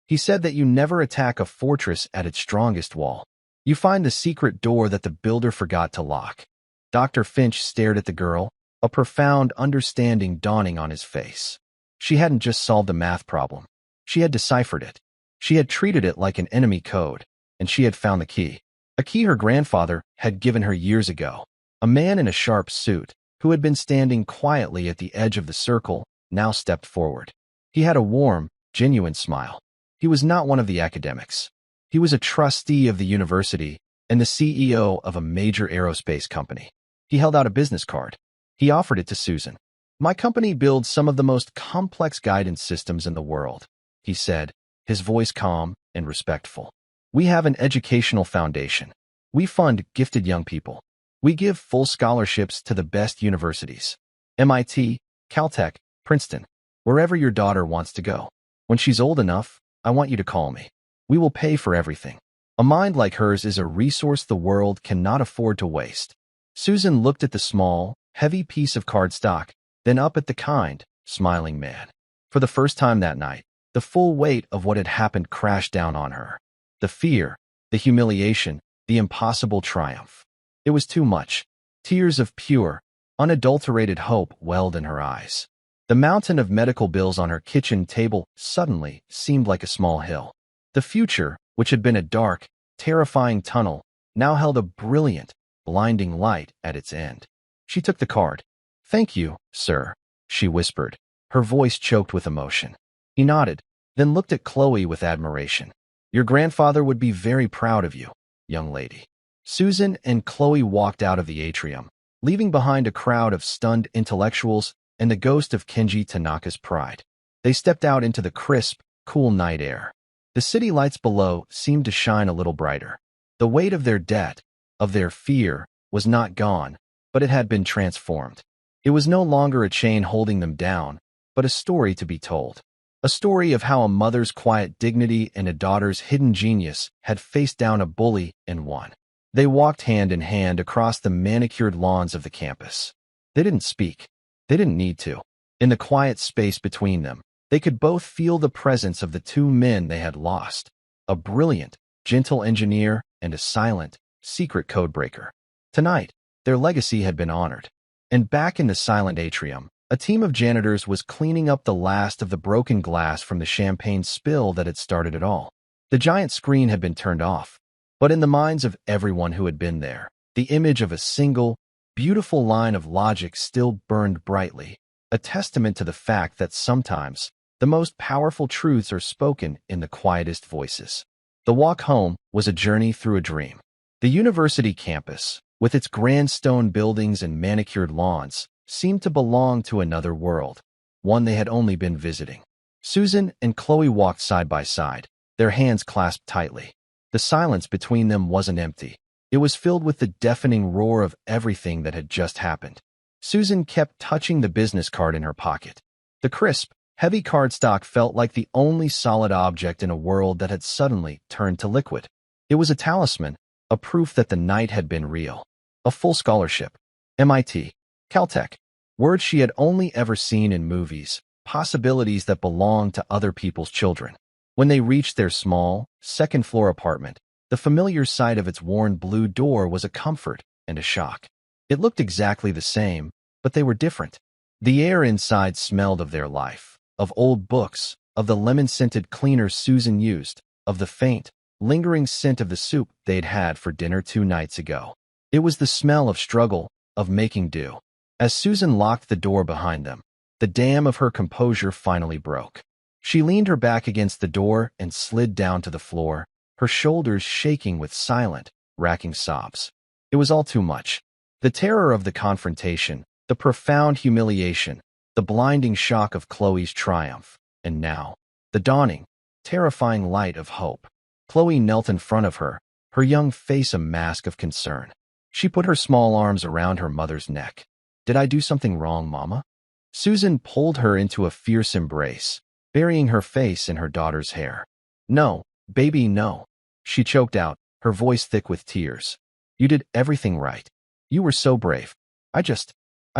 He said that you never attack a fortress at its strongest wall. You find the secret door that the builder forgot to lock. Dr. Finch stared at the girl, a profound understanding dawning on his face. She hadn't just solved a math problem. She had deciphered it. She had treated it like an enemy code, and she had found the key. A key her grandfather had given her years ago. A man in a sharp suit, who had been standing quietly at the edge of the circle, now stepped forward. He had a warm, genuine smile. He was not one of the academics. He was a trustee of the university and the CEO of a major aerospace company. He held out a business card. He offered it to Susan. My company builds some of the most complex guidance systems in the world, he said, his voice calm and respectful. We have an educational foundation. We fund gifted young people. We give full scholarships to the best universities. MIT, Caltech, Princeton, wherever your daughter wants to go. When she's old enough, I want you to call me. We will pay for everything. A mind like hers is a resource the world cannot afford to waste. Susan looked at the small, heavy piece of cardstock, then up at the kind, smiling man. For the first time that night, the full weight of what had happened crashed down on her. The fear, the humiliation, the impossible triumph. It was too much. Tears of pure, unadulterated hope welled in her eyes. The mountain of medical bills on her kitchen table suddenly seemed like a small hill. The future, which had been a dark, terrifying tunnel, now held a brilliant, blinding light at its end. She took the card. Thank you, sir, she whispered, her voice choked with emotion. He nodded, then looked at Chloe with admiration. Your grandfather would be very proud of you, young lady. Susan and Chloe walked out of the atrium, leaving behind a crowd of stunned intellectuals and the ghost of Kenji Tanaka's pride. They stepped out into the crisp, cool night air. The city lights below seemed to shine a little brighter. The weight of their debt, of their fear, was not gone, but it had been transformed. It was no longer a chain holding them down, but a story to be told. A story of how a mother's quiet dignity and a daughter's hidden genius had faced down a bully and won. They walked hand in hand across the manicured lawns of the campus. They didn't speak. They didn't need to. In the quiet space between them, they could both feel the presence of the two men they had lost, a brilliant, gentle engineer and a silent, secret codebreaker. Tonight, their legacy had been honored. And back in the silent atrium, a team of janitors was cleaning up the last of the broken glass from the champagne spill that had started it all. The giant screen had been turned off, but in the minds of everyone who had been there, the image of a single, beautiful line of logic still burned brightly, a testament to the fact that sometimes the most powerful truths are spoken in the quietest voices. The walk home was a journey through a dream. The university campus, with its grand stone buildings and manicured lawns, seemed to belong to another world, one they had only been visiting. Susan and Chloe walked side by side, their hands clasped tightly. The silence between them wasn't empty. It was filled with the deafening roar of everything that had just happened. Susan kept touching the business card in her pocket. The crisp, heavy cardstock felt like the only solid object in a world that had suddenly turned to liquid. It was a talisman, a proof that the night had been real. A full scholarship. MIT. Caltech. Words she had only ever seen in movies, possibilities that belonged to other people's children. When they reached their small, second-floor apartment, the familiar sight of its worn blue door was a comfort and a shock. It looked exactly the same, but they were different. The air inside smelled of their life, of old books, of the lemon-scented cleaner Susan used, of the faint, lingering scent of the soup they'd had for dinner 2 nights ago. It was the smell of struggle, of making do. As Susan locked the door behind them, the dam of her composure finally broke. She leaned her back against the door and slid down to the floor, her shoulders shaking with silent, racking sobs. It was all too much. The terror of the confrontation, the profound humiliation, the blinding shock of Chloe's triumph, and now, the dawning, terrifying light of hope. Chloe knelt in front of her, her young face a mask of concern. She put her small arms around her mother's neck. Did I do something wrong, Mama? Susan pulled her into a fierce embrace, burying her face in her daughter's hair. No, baby, no. She choked out, her voice thick with tears. You did everything right. You were so brave. I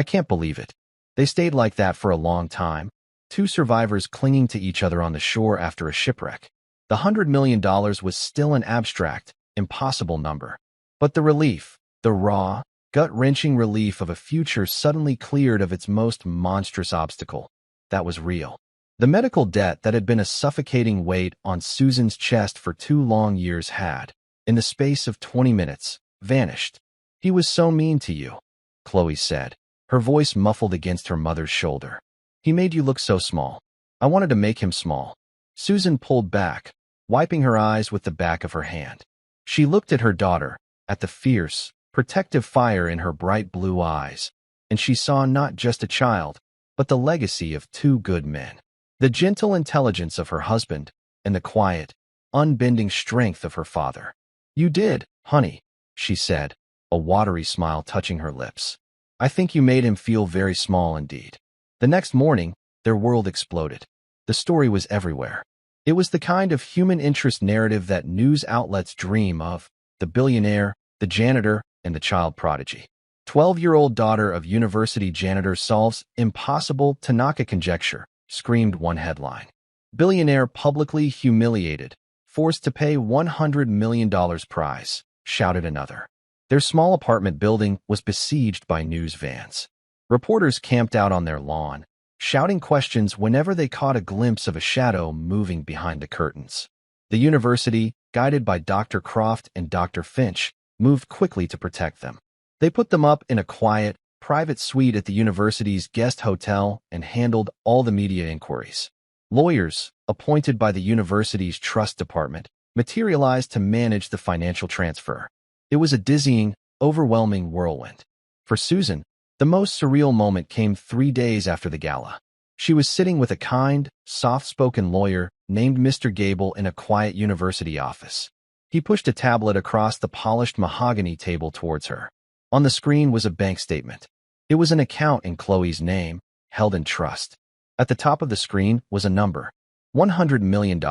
can't believe it. They stayed like that for a long time, 2 survivors clinging to each other on the shore after a shipwreck. The $100 million was still an abstract, impossible number. But the relief, the raw, gut-wrenching relief of a future suddenly cleared of its most monstrous obstacle, that was real. The medical debt that had been a suffocating weight on Susan's chest for 2 long years had, in the space of 20 minutes, vanished. He was so mean to you, Chloe said, her voice muffled against her mother's shoulder. He made you look so small. I wanted to make him small. Susan pulled back, wiping her eyes with the back of her hand. She looked at her daughter, at the fierce, protective fire in her bright blue eyes, and she saw not just a child, but the legacy of 2 good men. The gentle intelligence of her husband, and the quiet, unbending strength of her father. You did, honey, she said, a watery smile touching her lips. I think you made him feel very small indeed. The next morning, their world exploded. The story was everywhere. It was the kind of human interest narrative that news outlets dream of: the billionaire, the janitor, and the child prodigy. 12-year-old daughter of university janitor solves impossible Tanaka conjecture, screamed one headline. Billionaire publicly humiliated, forced to pay $100 million prize, shouted another. Their small apartment building was besieged by news vans. Reporters camped out on their lawn, shouting questions whenever they caught a glimpse of a shadow moving behind the curtains. The university, guided by Dr. Croft and Dr. Finch, moved quickly to protect them. They put them up in a quiet, private suite at the university's guest hotel and handled all the media inquiries. Lawyers, appointed by the university's trust department, materialized to manage the financial transfer. It was a dizzying, overwhelming whirlwind. For Susan, the most surreal moment came 3 days after the gala. She was sitting with a kind, soft-spoken lawyer named Mr. Gable in a quiet university office. He pushed a tablet across the polished mahogany table towards her. On the screen was a bank statement. It was an account in Chloe's name, held in trust. At the top of the screen was a number, $100 million.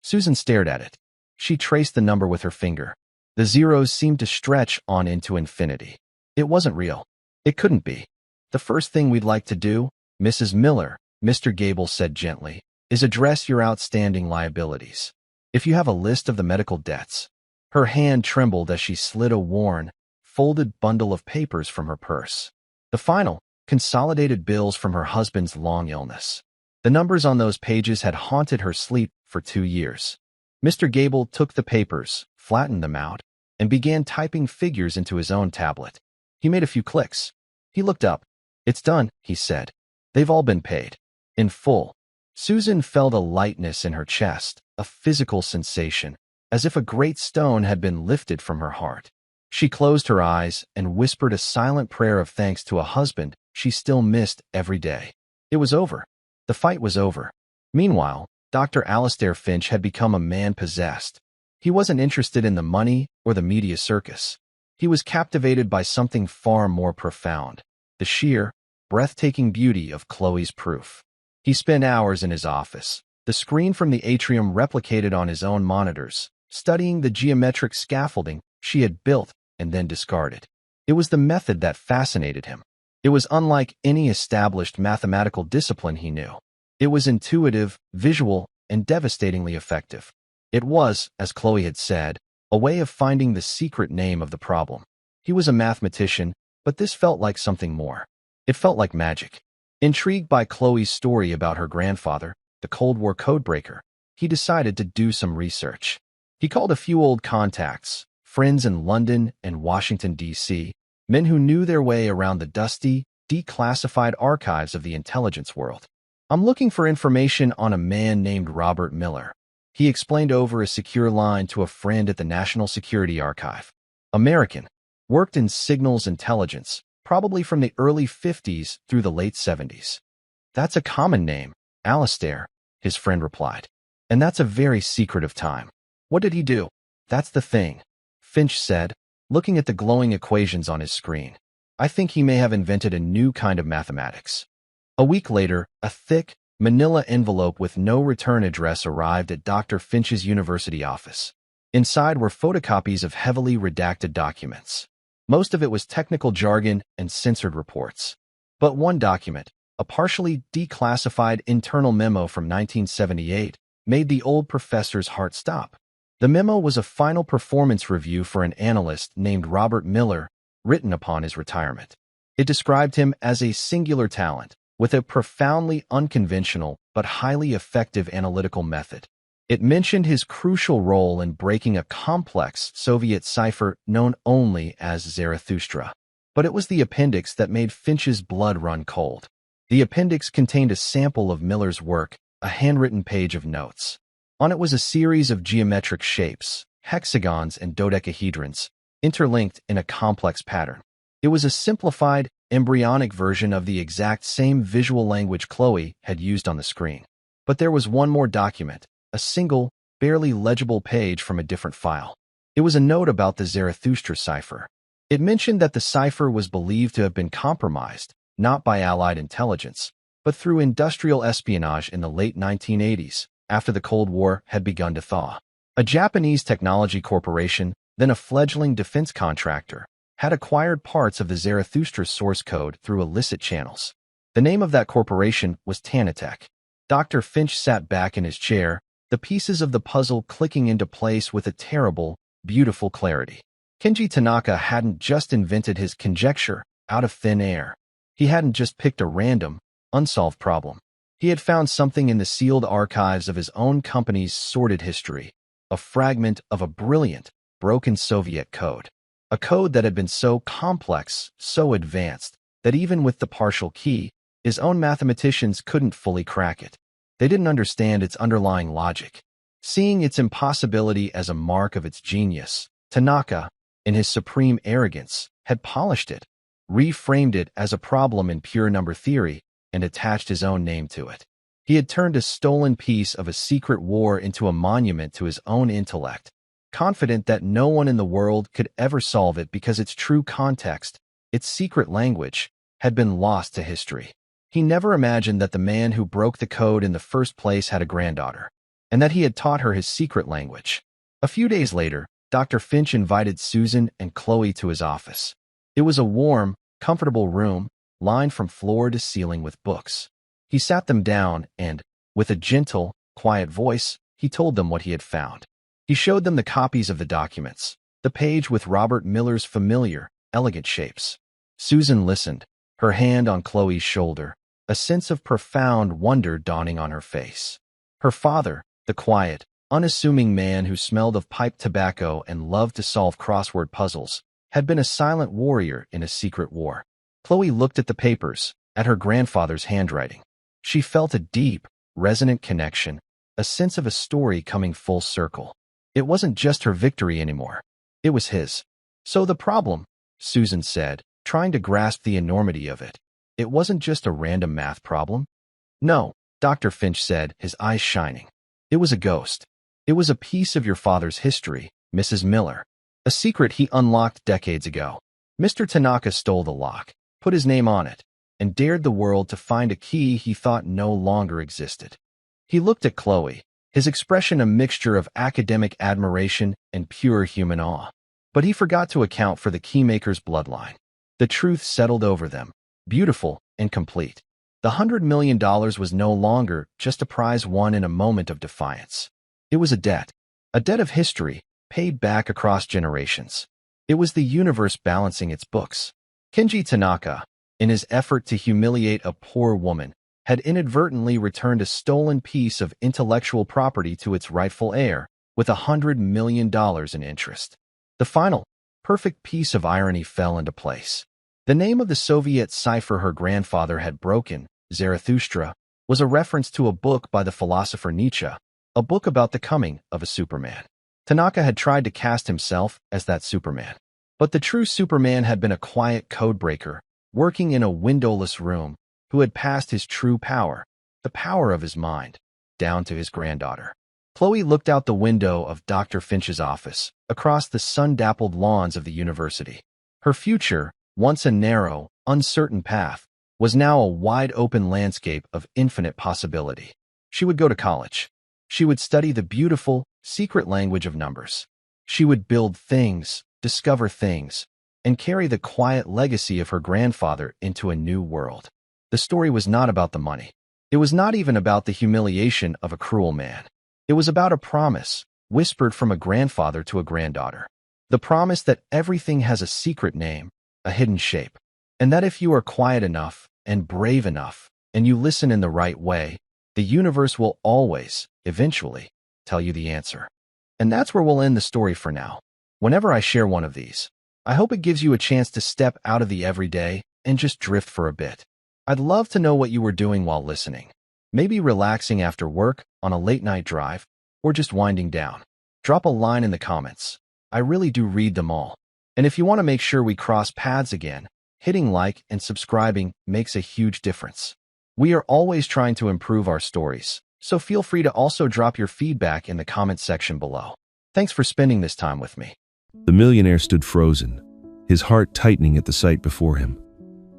Susan stared at it. She traced the number with her finger. The zeros seemed to stretch on into infinity. It wasn't real. It couldn't be. The first thing we'd like to do, Mrs. Miller, Mr. Gable said gently, is address your outstanding liabilities. If you have a list of the medical debts. Her hand trembled as she slid a worn, folded bundle of papers from her purse. The final, consolidated bills from her husband's long illness. The numbers on those pages had haunted her sleep for 2 years. Mr. Gable took the papers, flattened them out, and began typing figures into his own tablet. He made a few clicks. He looked up. It's done, he said. They've all been paid. In full. Susan felt a lightness in her chest, a physical sensation, as if a great stone had been lifted from her heart. She closed her eyes and whispered a silent prayer of thanks to a husband she still missed every day. It was over. The fight was over. Meanwhile, Dr. Alastair Finch had become a man possessed. He wasn't interested in the money or the media circus. He was captivated by something far more profound, the sheer, breathtaking beauty of Chloe's proof. He spent hours in his office, the screen from the atrium replicated on his own monitors, studying the geometric scaffolding she had built and then discarded. It was the method that fascinated him. It was unlike any established mathematical discipline he knew. It was intuitive, visual, and devastatingly effective. It was, as Chloe had said, a way of finding the secret name of the problem. He was a mathematician, but this felt like something more. It felt like magic. Intrigued by Chloe's story about her grandfather, the Cold War codebreaker, he decided to do some research. He called a few old contacts, friends in London and Washington, D.C., men who knew their way around the dusty, declassified archives of the intelligence world. I'm looking for information on a man named Robert Miller. He explained over a secure line to a friend at the National Security Archive. American, worked in signals intelligence, probably from the early 50s through the late 70s. That's a common name, Alastair, his friend replied. And that's a very secretive time. What did he do? That's the thing, Finch said, looking at the glowing equations on his screen. I think he may have invented a new kind of mathematics. A week later, a thick, manila envelope with no return address arrived at Dr. Finch's university office. Inside were photocopies of heavily redacted documents. Most of it was technical jargon and censored reports. But one document, a partially declassified internal memo from 1978, made the old professor's heart stop. The memo was a final performance review for an analyst named Robert Miller, written upon his retirement. It described him as a singular talent, with a profoundly unconventional but highly effective analytical method. It mentioned his crucial role in breaking a complex Soviet cipher known only as Zarathustra. But it was the appendix that made Finch's blood run cold. The appendix contained a sample of Miller's work, a handwritten page of notes. On it was a series of geometric shapes, hexagons and dodecahedrons, interlinked in a complex pattern. It was a simplified, embryonic version of the exact same visual language Chloe had used on the screen. But there was one more document, a single, barely legible page from a different file. It was a note about the Zarathustra cipher. It mentioned that the cipher was believed to have been compromised, not by Allied intelligence, but through industrial espionage in the late 1980s, after the Cold War had begun to thaw. A Japanese technology corporation, then a fledgling defense contractor, had acquired parts of the Zarathustra source code through illicit channels. The name of that corporation was Tanitech. Dr. Finch sat back in his chair, the pieces of the puzzle clicking into place with a terrible, beautiful clarity. Kenji Tanaka hadn't just invented his conjecture out of thin air. He hadn't just picked a random, unsolved problem. He had found something in the sealed archives of his own company's sordid history, a fragment of a brilliant, broken Soviet code. A code that had been so complex, so advanced, that even with the partial key, his own mathematicians couldn't fully crack it. They didn't understand its underlying logic. Seeing its impossibility as a mark of its genius, Tanaka, in his supreme arrogance, had polished it, reframed it as a problem in pure number theory, and attached his own name to it. He had turned a stolen piece of a secret war into a monument to his own intellect, confident that no one in the world could ever solve it because its true context, its secret language, had been lost to history. He never imagined that the man who broke the code in the first place had a granddaughter, and that he had taught her his secret language. A few days later, Dr. Finch invited Susan and Chloe to his office. It was a warm, comfortable room, lined from floor to ceiling with books. He sat them down and, with a gentle, quiet voice, he told them what he had found. He showed them the copies of the documents, the page with Robert Miller's familiar, elegant shapes. Susan listened, her hand on Chloe's shoulder, a sense of profound wonder dawning on her face. Her father, the quiet, unassuming man who smelled of pipe tobacco and loved to solve crossword puzzles, had been a silent warrior in a secret war. Chloe looked at the papers, at her grandfather's handwriting. She felt a deep, resonant connection, a sense of a story coming full circle. It wasn't just her victory anymore. It was his. So the problem, Susan said, trying to grasp the enormity of it. It wasn't just a random math problem. No, Dr. Finch said, his eyes shining. It was a ghost. It was a piece of your father's history, Mrs. Miller. A secret he unlocked decades ago. Mr. Tanaka stole the lock, put his name on it, and dared the world to find a key he thought no longer existed. He looked at Chloe, his expression a mixture of academic admiration and pure human awe. But he forgot to account for the keymaker's bloodline. The truth settled over them, beautiful and complete. The $100 million was no longer just a prize won in a moment of defiance. It was a debt of history, paid back across generations. It was the universe balancing its books. Kenji Tanaka, in his effort to humiliate a poor woman, had inadvertently returned a stolen piece of intellectual property to its rightful heir, with $100 million in interest. The final, perfect piece of irony fell into place. The name of the Soviet cipher her grandfather had broken, Zarathustra, was a reference to a book by the philosopher Nietzsche, a book about the coming of a Superman. Tanaka had tried to cast himself as that Superman. But the true Superman had been a quiet codebreaker, working in a windowless room, who had passed his true power, the power of his mind, down to his granddaughter. Chloe looked out the window of Dr. Finch's office, across the sun-dappled lawns of the university. Her future, once a narrow, uncertain path, was now a wide-open landscape of infinite possibility. She would go to college. She would study the beautiful, secret language of numbers. She would build things, discover things, and carry the quiet legacy of her grandfather into a new world. The story was not about the money. It was not even about the humiliation of a cruel man. It was about a promise, whispered from a grandfather to a granddaughter. The promise that everything has a secret name, a hidden shape, and that if you are quiet enough and brave enough, and you listen in the right way, the universe will always, eventually, tell you the answer. And that's where we'll end the story for now. Whenever I share one of these, I hope it gives you a chance to step out of the everyday and just drift for a bit. I'd love to know what you were doing while listening. Maybe relaxing after work, on a late-night drive, or just winding down. Drop a line in the comments. I really do read them all. And if you want to make sure we cross paths again, hitting like and subscribing makes a huge difference. We are always trying to improve our stories, so feel free to also drop your feedback in the comment section below. Thanks for spending this time with me. The millionaire stood frozen, his heart tightening at the sight before him.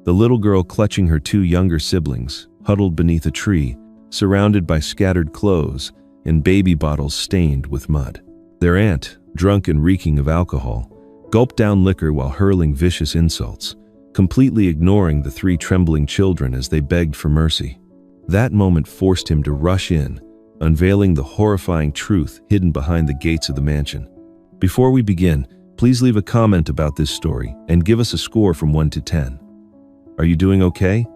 The little girl clutching her two younger siblings, huddled beneath a tree, surrounded by scattered clothes and baby bottles stained with mud. Their aunt, drunk and reeking of alcohol, gulped down liquor while hurling vicious insults, completely ignoring the three trembling children as they begged for mercy. That moment forced him to rush in, unveiling the horrifying truth hidden behind the gates of the mansion. Before we begin, please leave a comment about this story and give us a score from 1 to 10. Are you doing okay?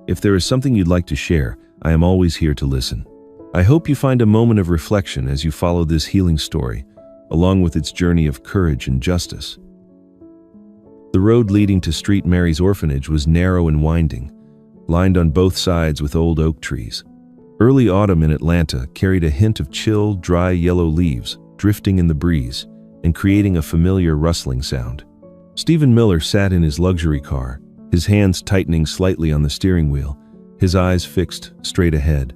If there is something you'd like to share, I am always here to listen. I hope you find a moment of reflection as you follow this healing story, along with its journey of courage and justice. The road leading to St. Mary's orphanage was narrow and winding, lined on both sides with old oak trees. Early autumn in Atlanta carried a hint of chill, dry yellow leaves drifting in the breeze and creating a familiar rustling sound. Stephen Miller sat in his luxury car, his hands tightening slightly on the steering wheel, his eyes fixed straight ahead.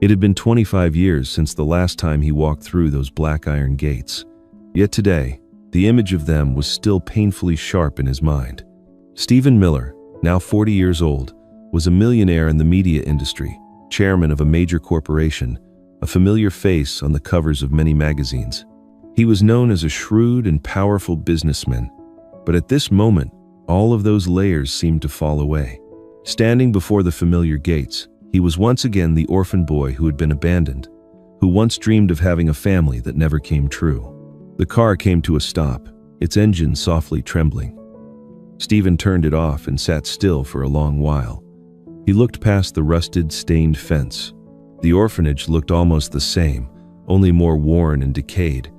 It had been 25 years since the last time he walked through those black iron gates. Yet today, the image of them was still painfully sharp in his mind. Stephen Miller, now 40 years old, was a millionaire in the media industry, chairman of a major corporation, a familiar face on the covers of many magazines. He was known as a shrewd and powerful businessman, but at this moment, all of those layers seemed to fall away. Standing before the familiar gates, he was once again the orphan boy who had been abandoned, who once dreamed of having a family that never came true. The car came to a stop, its engine softly trembling. Stephen turned it off and sat still for a long while. He looked past the rusted, stained fence. The orphanage looked almost the same, only more worn and decayed.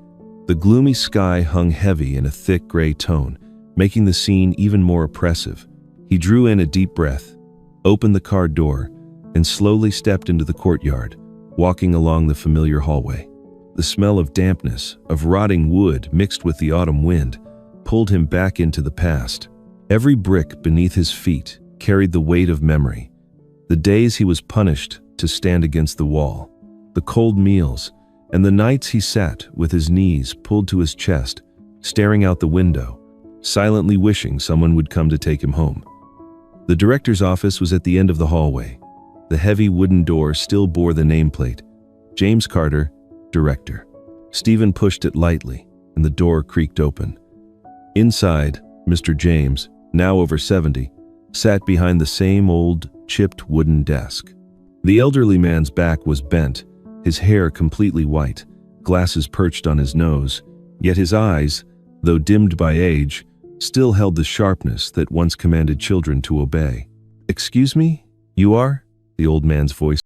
The gloomy sky hung heavy in a thick gray tone, making the scene even more oppressive. He drew in a deep breath, opened the car door, and slowly stepped into the courtyard, walking along the familiar hallway. The smell of dampness, of rotting wood mixed with the autumn wind, pulled him back into the past. Every brick beneath his feet carried the weight of memory. The days he was punished to stand against the wall, the cold meals, and the nights he sat with his knees pulled to his chest, staring out the window, silently wishing someone would come to take him home. The director's office was at the end of the hallway. The heavy wooden door still bore the nameplate, James Carter, Director. Stephen pushed it lightly, and the door creaked open. Inside, Mr. James, now over 70, sat behind the same old, chipped wooden desk. The elderly man's back was bent, his hair completely white, glasses perched on his nose, yet his eyes, though dimmed by age, still held the sharpness that once commanded children to obey. "Excuse me, you are?" The old man's voice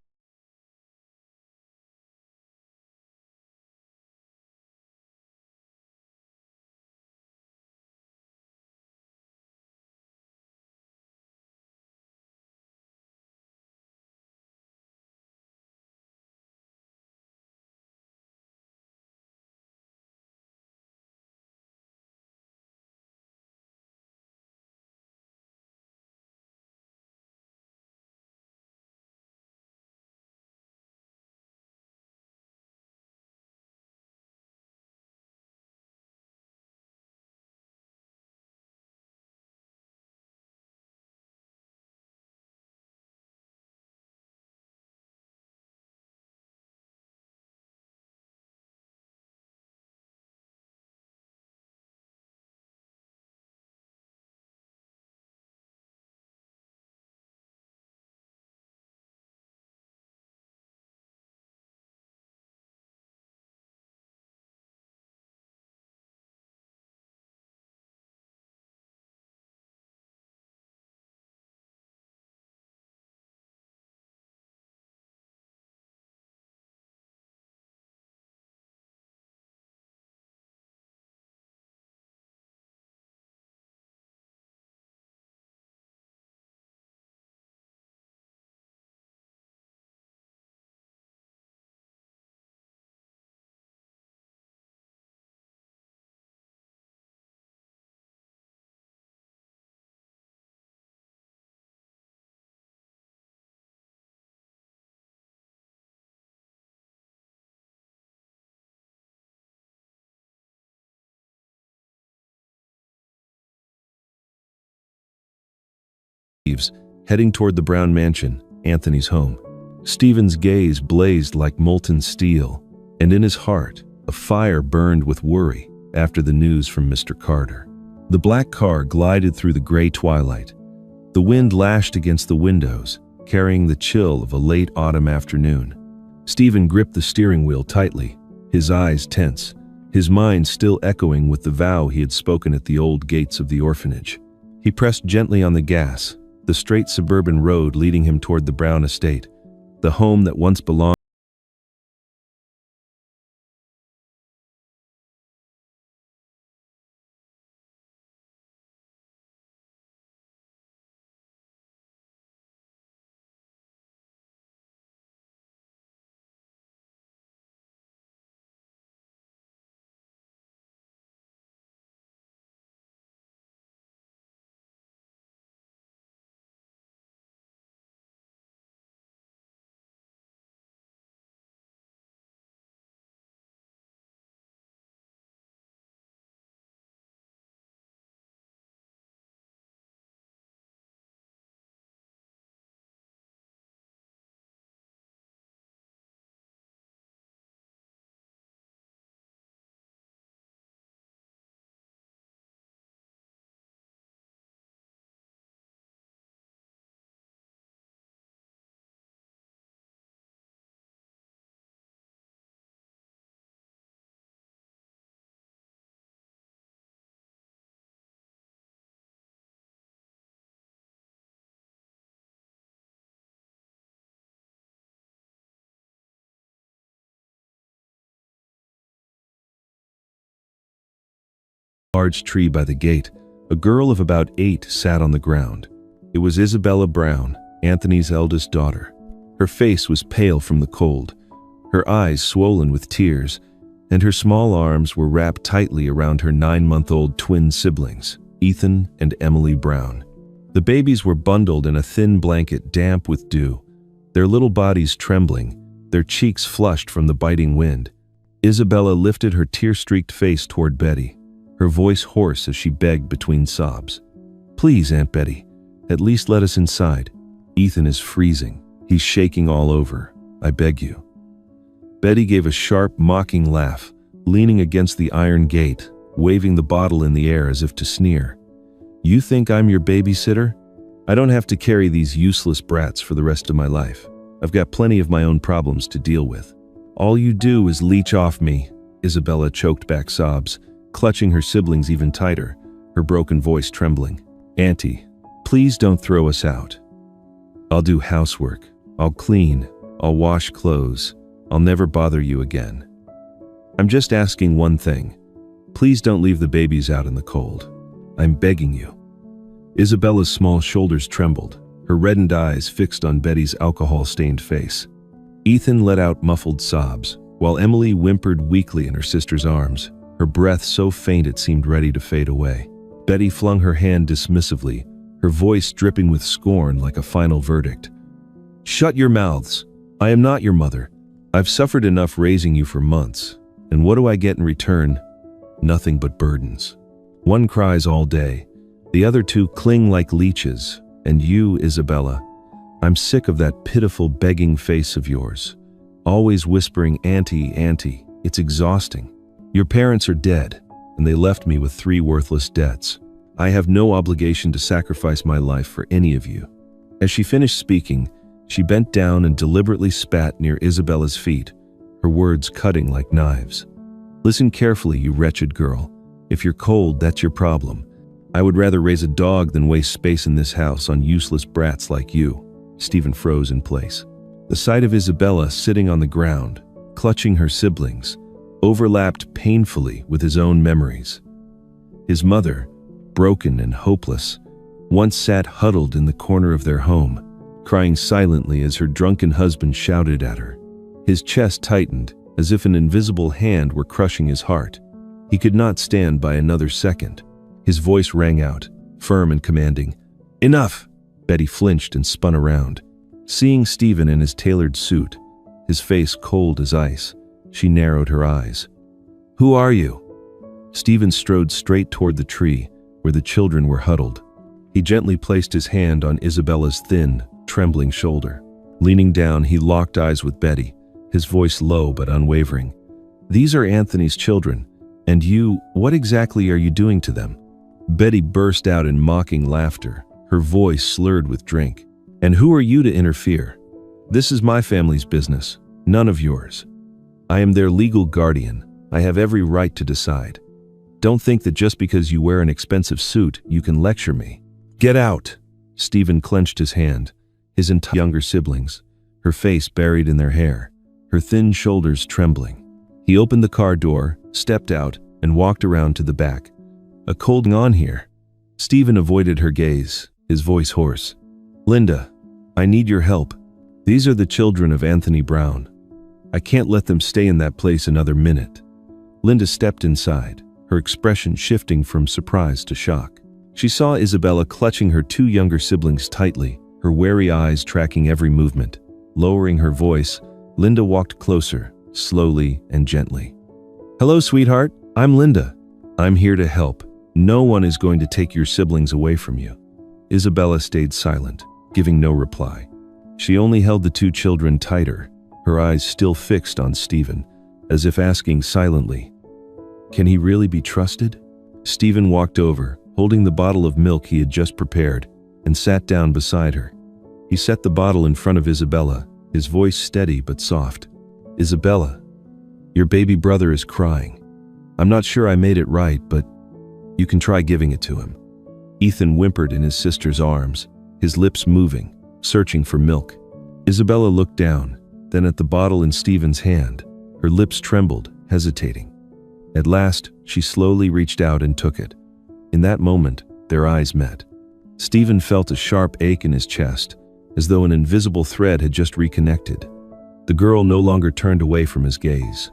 leaves, heading toward the Brown mansion, Anthony's home. Stephen's gaze blazed like molten steel, and in his heart, a fire burned with worry after the news from Mr. Carter. The black car glided through the gray twilight. The wind lashed against the windows, carrying the chill of a late autumn afternoon. Stephen gripped the steering wheel tightly, his eyes tense, his mind still echoing with the vow he had spoken at the old gates of the orphanage. He pressed gently on the gas, the straight suburban road leading him toward the Brown estate, the home that once belonged large tree by the gate, a girl of about 8 sat on the ground. It was Isabella Brown, Anthony's eldest daughter. Her face was pale from the cold, her eyes swollen with tears, and her small arms were wrapped tightly around her 9-month-old twin siblings, Ethan and Emily Brown. The babies were bundled in a thin blanket damp with dew, their little bodies trembling, their cheeks flushed from the biting wind. Isabella lifted her tear-streaked face toward Betty, her voice hoarse as she begged between sobs. "Please, Aunt Betty, at least let us inside. Ethan is freezing. He's shaking all over. I beg you." Betty gave a sharp, mocking laugh, leaning against the iron gate, waving the bottle in the air as if to sneer. "You think I'm your babysitter? I don't have to carry these useless brats for the rest of my life. I've got plenty of my own problems to deal with. All you do is leech off me." Isabella choked back sobs, clutching her siblings even tighter, her broken voice trembling. "Auntie, please don't throw us out. I'll do housework. I'll clean. I'll wash clothes. I'll never bother you again. I'm just asking one thing. Please don't leave the babies out in the cold. I'm begging you." Isabella's small shoulders trembled, her reddened eyes fixed on Betty's alcohol-stained face. Ethan let out muffled sobs, while Emily whimpered weakly in her sister's arms, her breath so faint it seemed ready to fade away. Betty flung her hand dismissively, her voice dripping with scorn like a final verdict. "Shut your mouths. I am not your mother. I've suffered enough raising you for months, and what do I get in return? Nothing but burdens. One cries all day, the other two cling like leeches, and you, Isabella, I'm sick of that pitiful begging face of yours, always whispering, 'Auntie, Auntie.' It's exhausting. Your parents are dead, and they left me with 3 worthless debts. I have no obligation to sacrifice my life for any of you." As she finished speaking, she bent down and deliberately spat near Isabella's feet, her words cutting like knives. "Listen carefully, you wretched girl. If you're cold, that's your problem. I would rather raise a dog than waste space in this house on useless brats like you." Stephen froze in place. The sight of Isabella sitting on the ground, clutching her siblings, overlapped painfully with his own memories. His mother, broken and hopeless, once sat huddled in the corner of their home, crying silently as her drunken husband shouted at her. His chest tightened, as if an invisible hand were crushing his heart. He could not stand by another second. His voice rang out, firm and commanding. "Enough!" Betty flinched and spun around. Seeing Stephen in his tailored suit, his face cold as ice, she narrowed her eyes. "Who are you?" Stephen strode straight toward the tree, where the children were huddled. He gently placed his hand on Isabella's thin, trembling shoulder. Leaning down, he locked eyes with Betty, his voice low but unwavering. "These are Anthony's children, and you, what exactly are you doing to them?" Betty burst out in mocking laughter, her voice slurred with drink. "And who are you to interfere? This is my family's business, none of yours. I am their legal guardian. I have every right to decide. Don't think that just because you wear an expensive suit, you can lecture me. Get out!" Stephen clenched his hand, his entire younger siblings, her face buried in their hair, her thin shoulders trembling. He opened the car door, stepped out, and walked around to the back. "A cold on here." Stephen avoided her gaze, his voice hoarse. "Linda, I need your help. These are the children of Anthony Brown. I can't let them stay in that place another minute." Linda stepped inside, her expression shifting from surprise to shock. She saw Isabella clutching her 2 younger siblings tightly, her wary eyes tracking every movement. Lowering her voice, Linda walked closer, slowly and gently. "Hello, sweetheart. I'm Linda. I'm here to help. No one is going to take your siblings away from you." Isabella stayed silent, giving no reply. She only held the 2 children tighter, her eyes still fixed on Stephen, as if asking silently, "Can he really be trusted?" Stephen walked over, holding the bottle of milk he had just prepared, and sat down beside her. He set the bottle in front of Isabella, his voice steady but soft. "Isabella, your baby brother is crying. I'm not sure I made it right, but you can try giving it to him." Ethan whimpered in his sister's arms, his lips moving, searching for milk. Isabella looked down, then at the bottle in Stephen's hand. Her lips trembled, hesitating. At last, She slowly reached out and took it. In that moment, their eyes met. Stephen felt a sharp ache in his chest, as though an invisible thread had just reconnected. The girl no longer turned away from his gaze.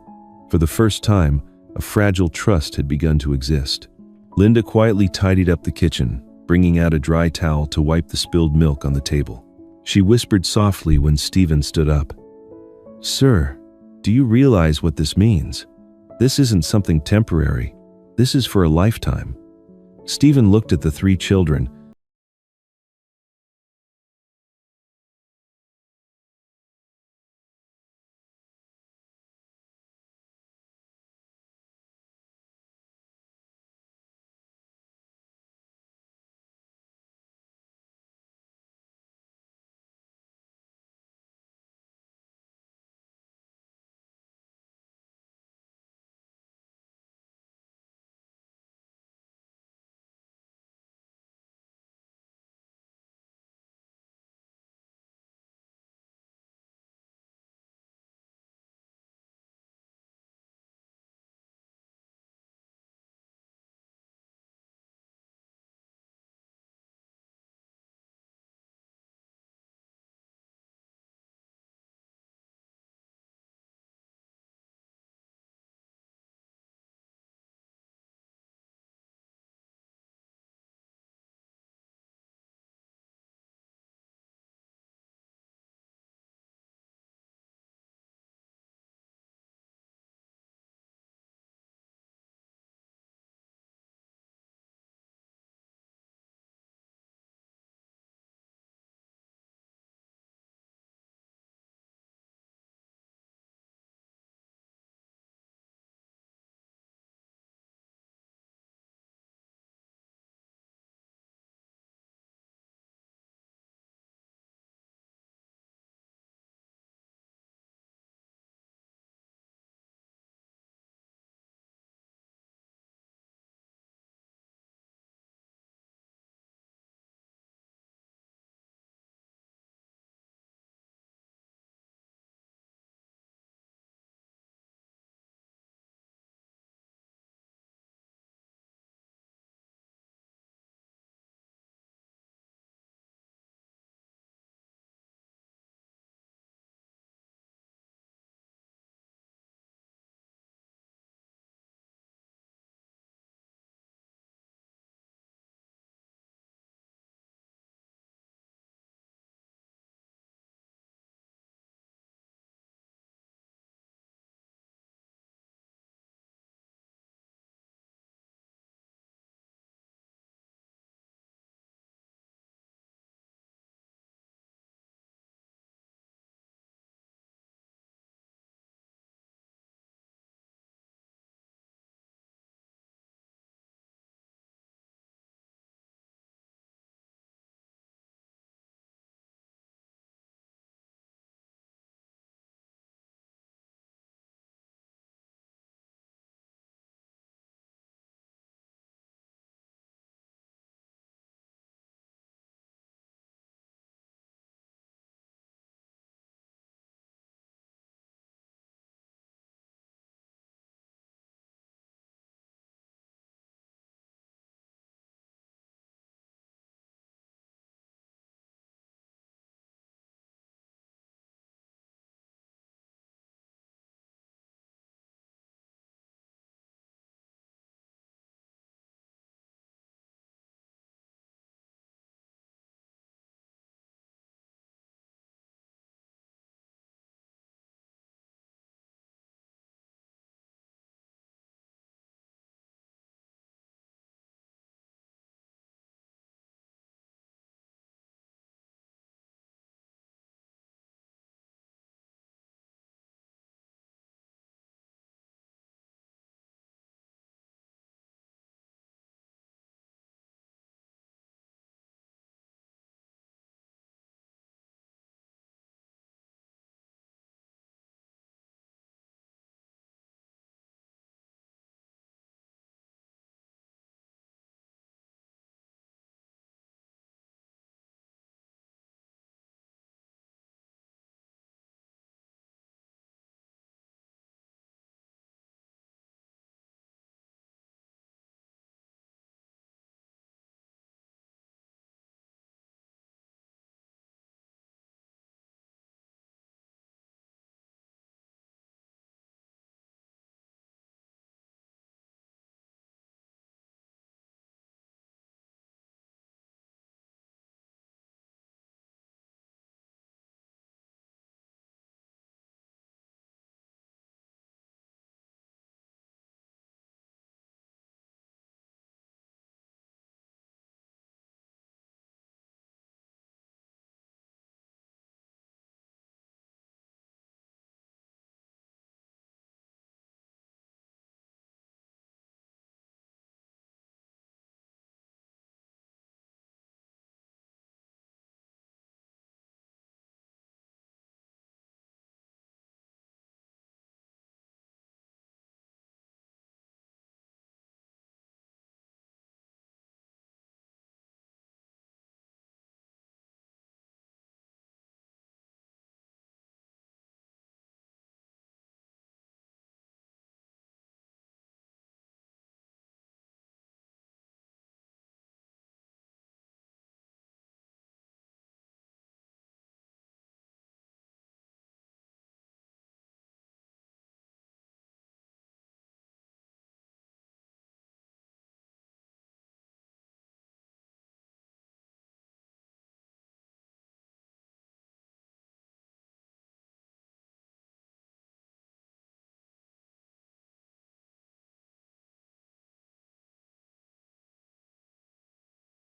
For the first time, a fragile trust had begun to exist. Linda quietly tidied up the kitchen, bringing out a dry towel to wipe the spilled milk on the table. She whispered softly when Stephen stood up. "Sir, do you realize what this means? This isn't something temporary. This is for a lifetime." Stephen looked at the three children,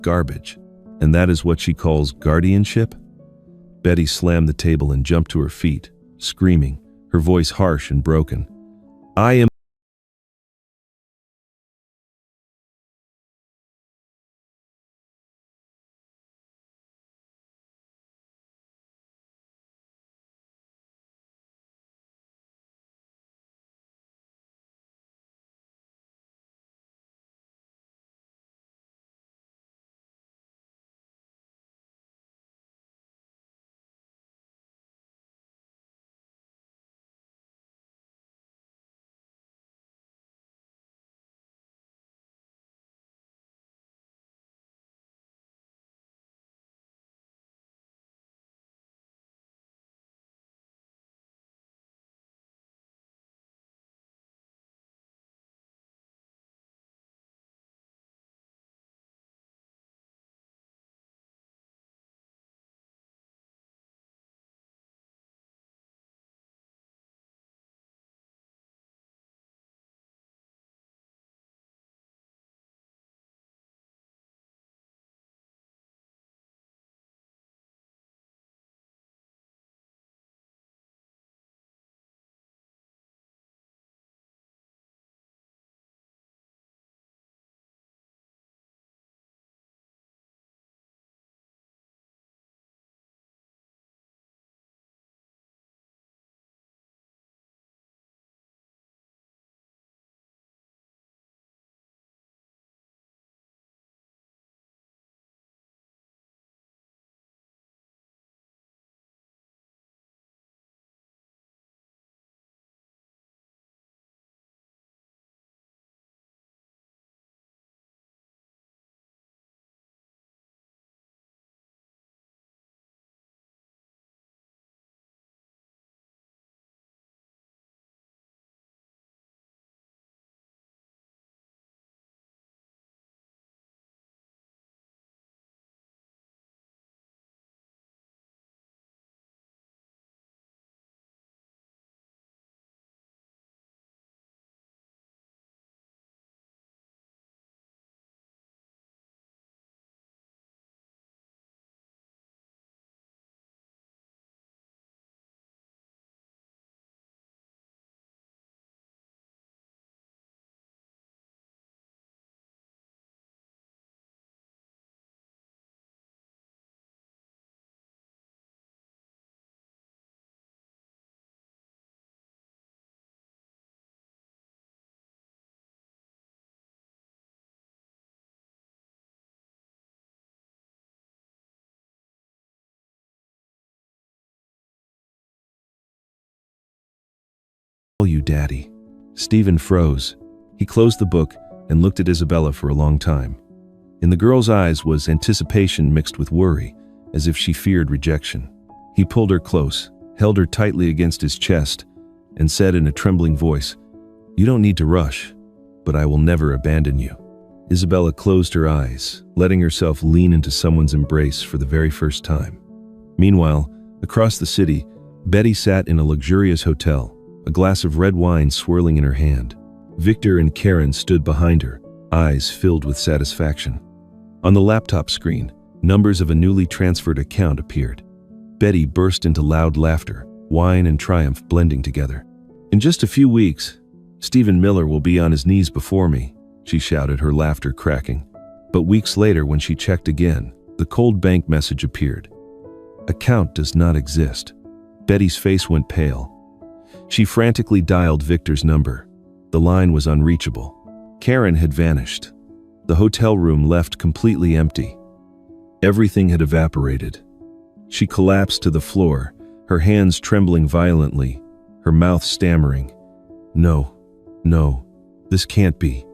Garbage. And that is what she calls guardianship? Betty slammed the table and jumped to her feet, screaming, her voice harsh and broken. I am you, Daddy. Stephen froze. He closed the book and looked at Isabella for a long time. In the girl's eyes was anticipation mixed with worry, as if she feared rejection. He pulled her close, held her tightly against his chest, and said in a trembling voice, "You don't need to rush, but I will never abandon you." Isabella closed her eyes, letting herself lean into someone's embrace for the very first time. Meanwhile, across the city, Betty sat in a luxurious hotel, a glass of red wine swirling in her hand. Victor and Karen stood behind her, eyes filled with satisfaction. On the laptop screen, numbers of a newly transferred account appeared. Betty burst into loud laughter, wine and triumph blending together. "In just a few weeks, Stephen Miller will be on his knees before me," she shouted, her laughter cracking. But weeks later, when she checked again, the cold bank message appeared. "Account does not exist." Betty's face went pale. She frantically dialed Victor's number. The line was unreachable. Karen had vanished. The hotel room left completely empty. Everything had evaporated. She collapsed to the floor, her hands trembling violently, her mouth stammering. No, this can't be.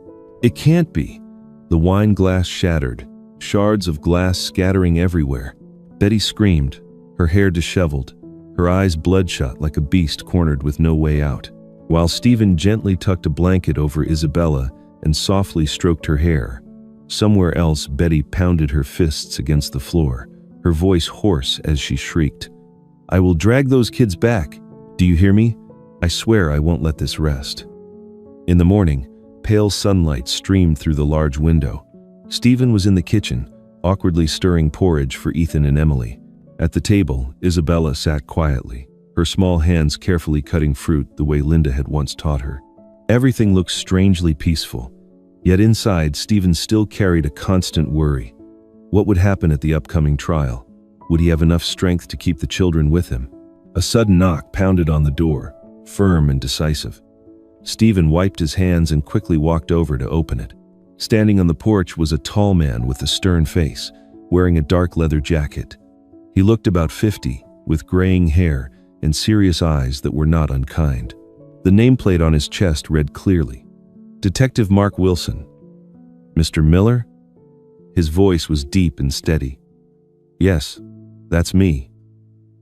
It can't be." The wine glass shattered, shards of glass scattering everywhere. Betty screamed, her hair disheveled, her eyes bloodshot like a beast cornered with no way out. While Stephen gently tucked a blanket over Isabella and softly stroked her hair, somewhere else Betty pounded her fists against the floor, her voice hoarse as she shrieked, "I will drag those kids back. Do you hear me? I swear I won't let this rest." In the morning, pale sunlight streamed through the large window. Stephen was in the kitchen, awkwardly stirring porridge for Ethan and Emily. At the table, Isabella sat quietly, her small hands carefully cutting fruit the way Linda had once taught her. Everything looked strangely peaceful, yet inside Stephen still carried a constant worry. What would happen at the upcoming trial? Would he have enough strength to keep the children with him? A sudden knock pounded on the door, firm and decisive. Stephen wiped his hands and quickly walked over to open it. Standing on the porch was a tall man with a stern face, wearing a dark leather jacket. He looked about 50, with graying hair and serious eyes that were not unkind. The nameplate on his chest read clearly, "Detective Mark Wilson." "Mr. Miller?" His voice was deep and steady. "Yes, that's me,"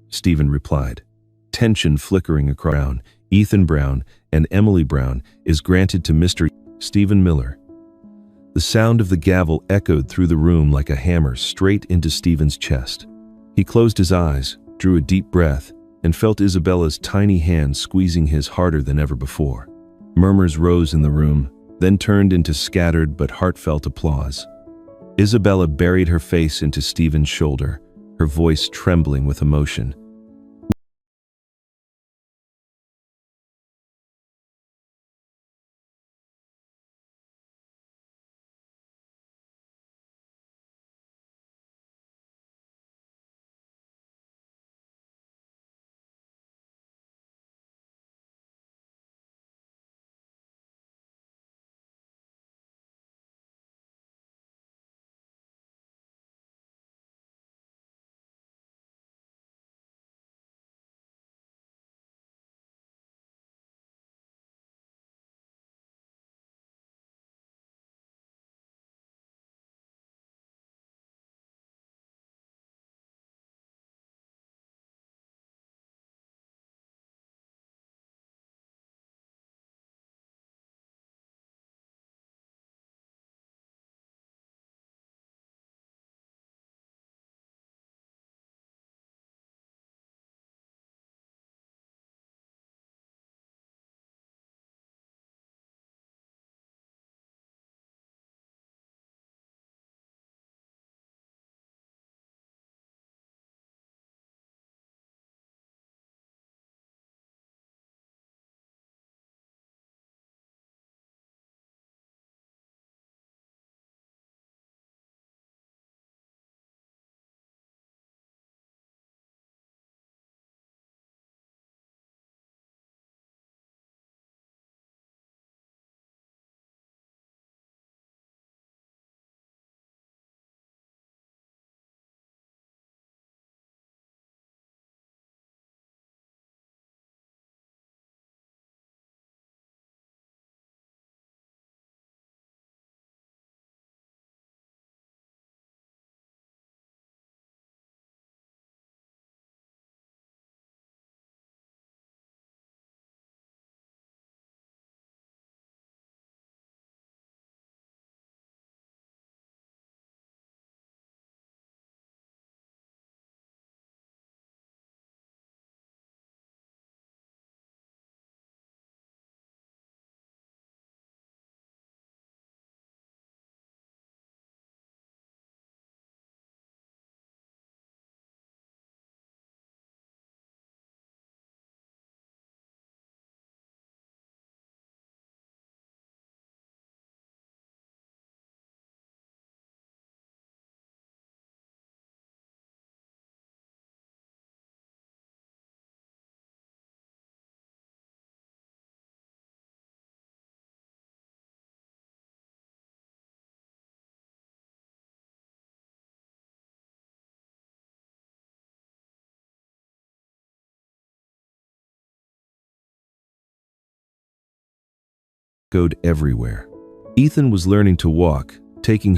Stephen replied. Tension flickering across Ethan Brown and Emily Brown is granted to Mr. Stephen Miller. The sound of the gavel echoed through the room like a hammer straight into Stephen's chest. He closed his eyes, drew a deep breath, and felt Isabella's tiny hand squeezing his harder than ever before. Murmurs rose in the room, then turned into scattered but heartfelt applause. Isabella buried her face into Stephen's shoulder, her voice trembling with emotion. Echoed everywhere. Ethan was learning to walk, taking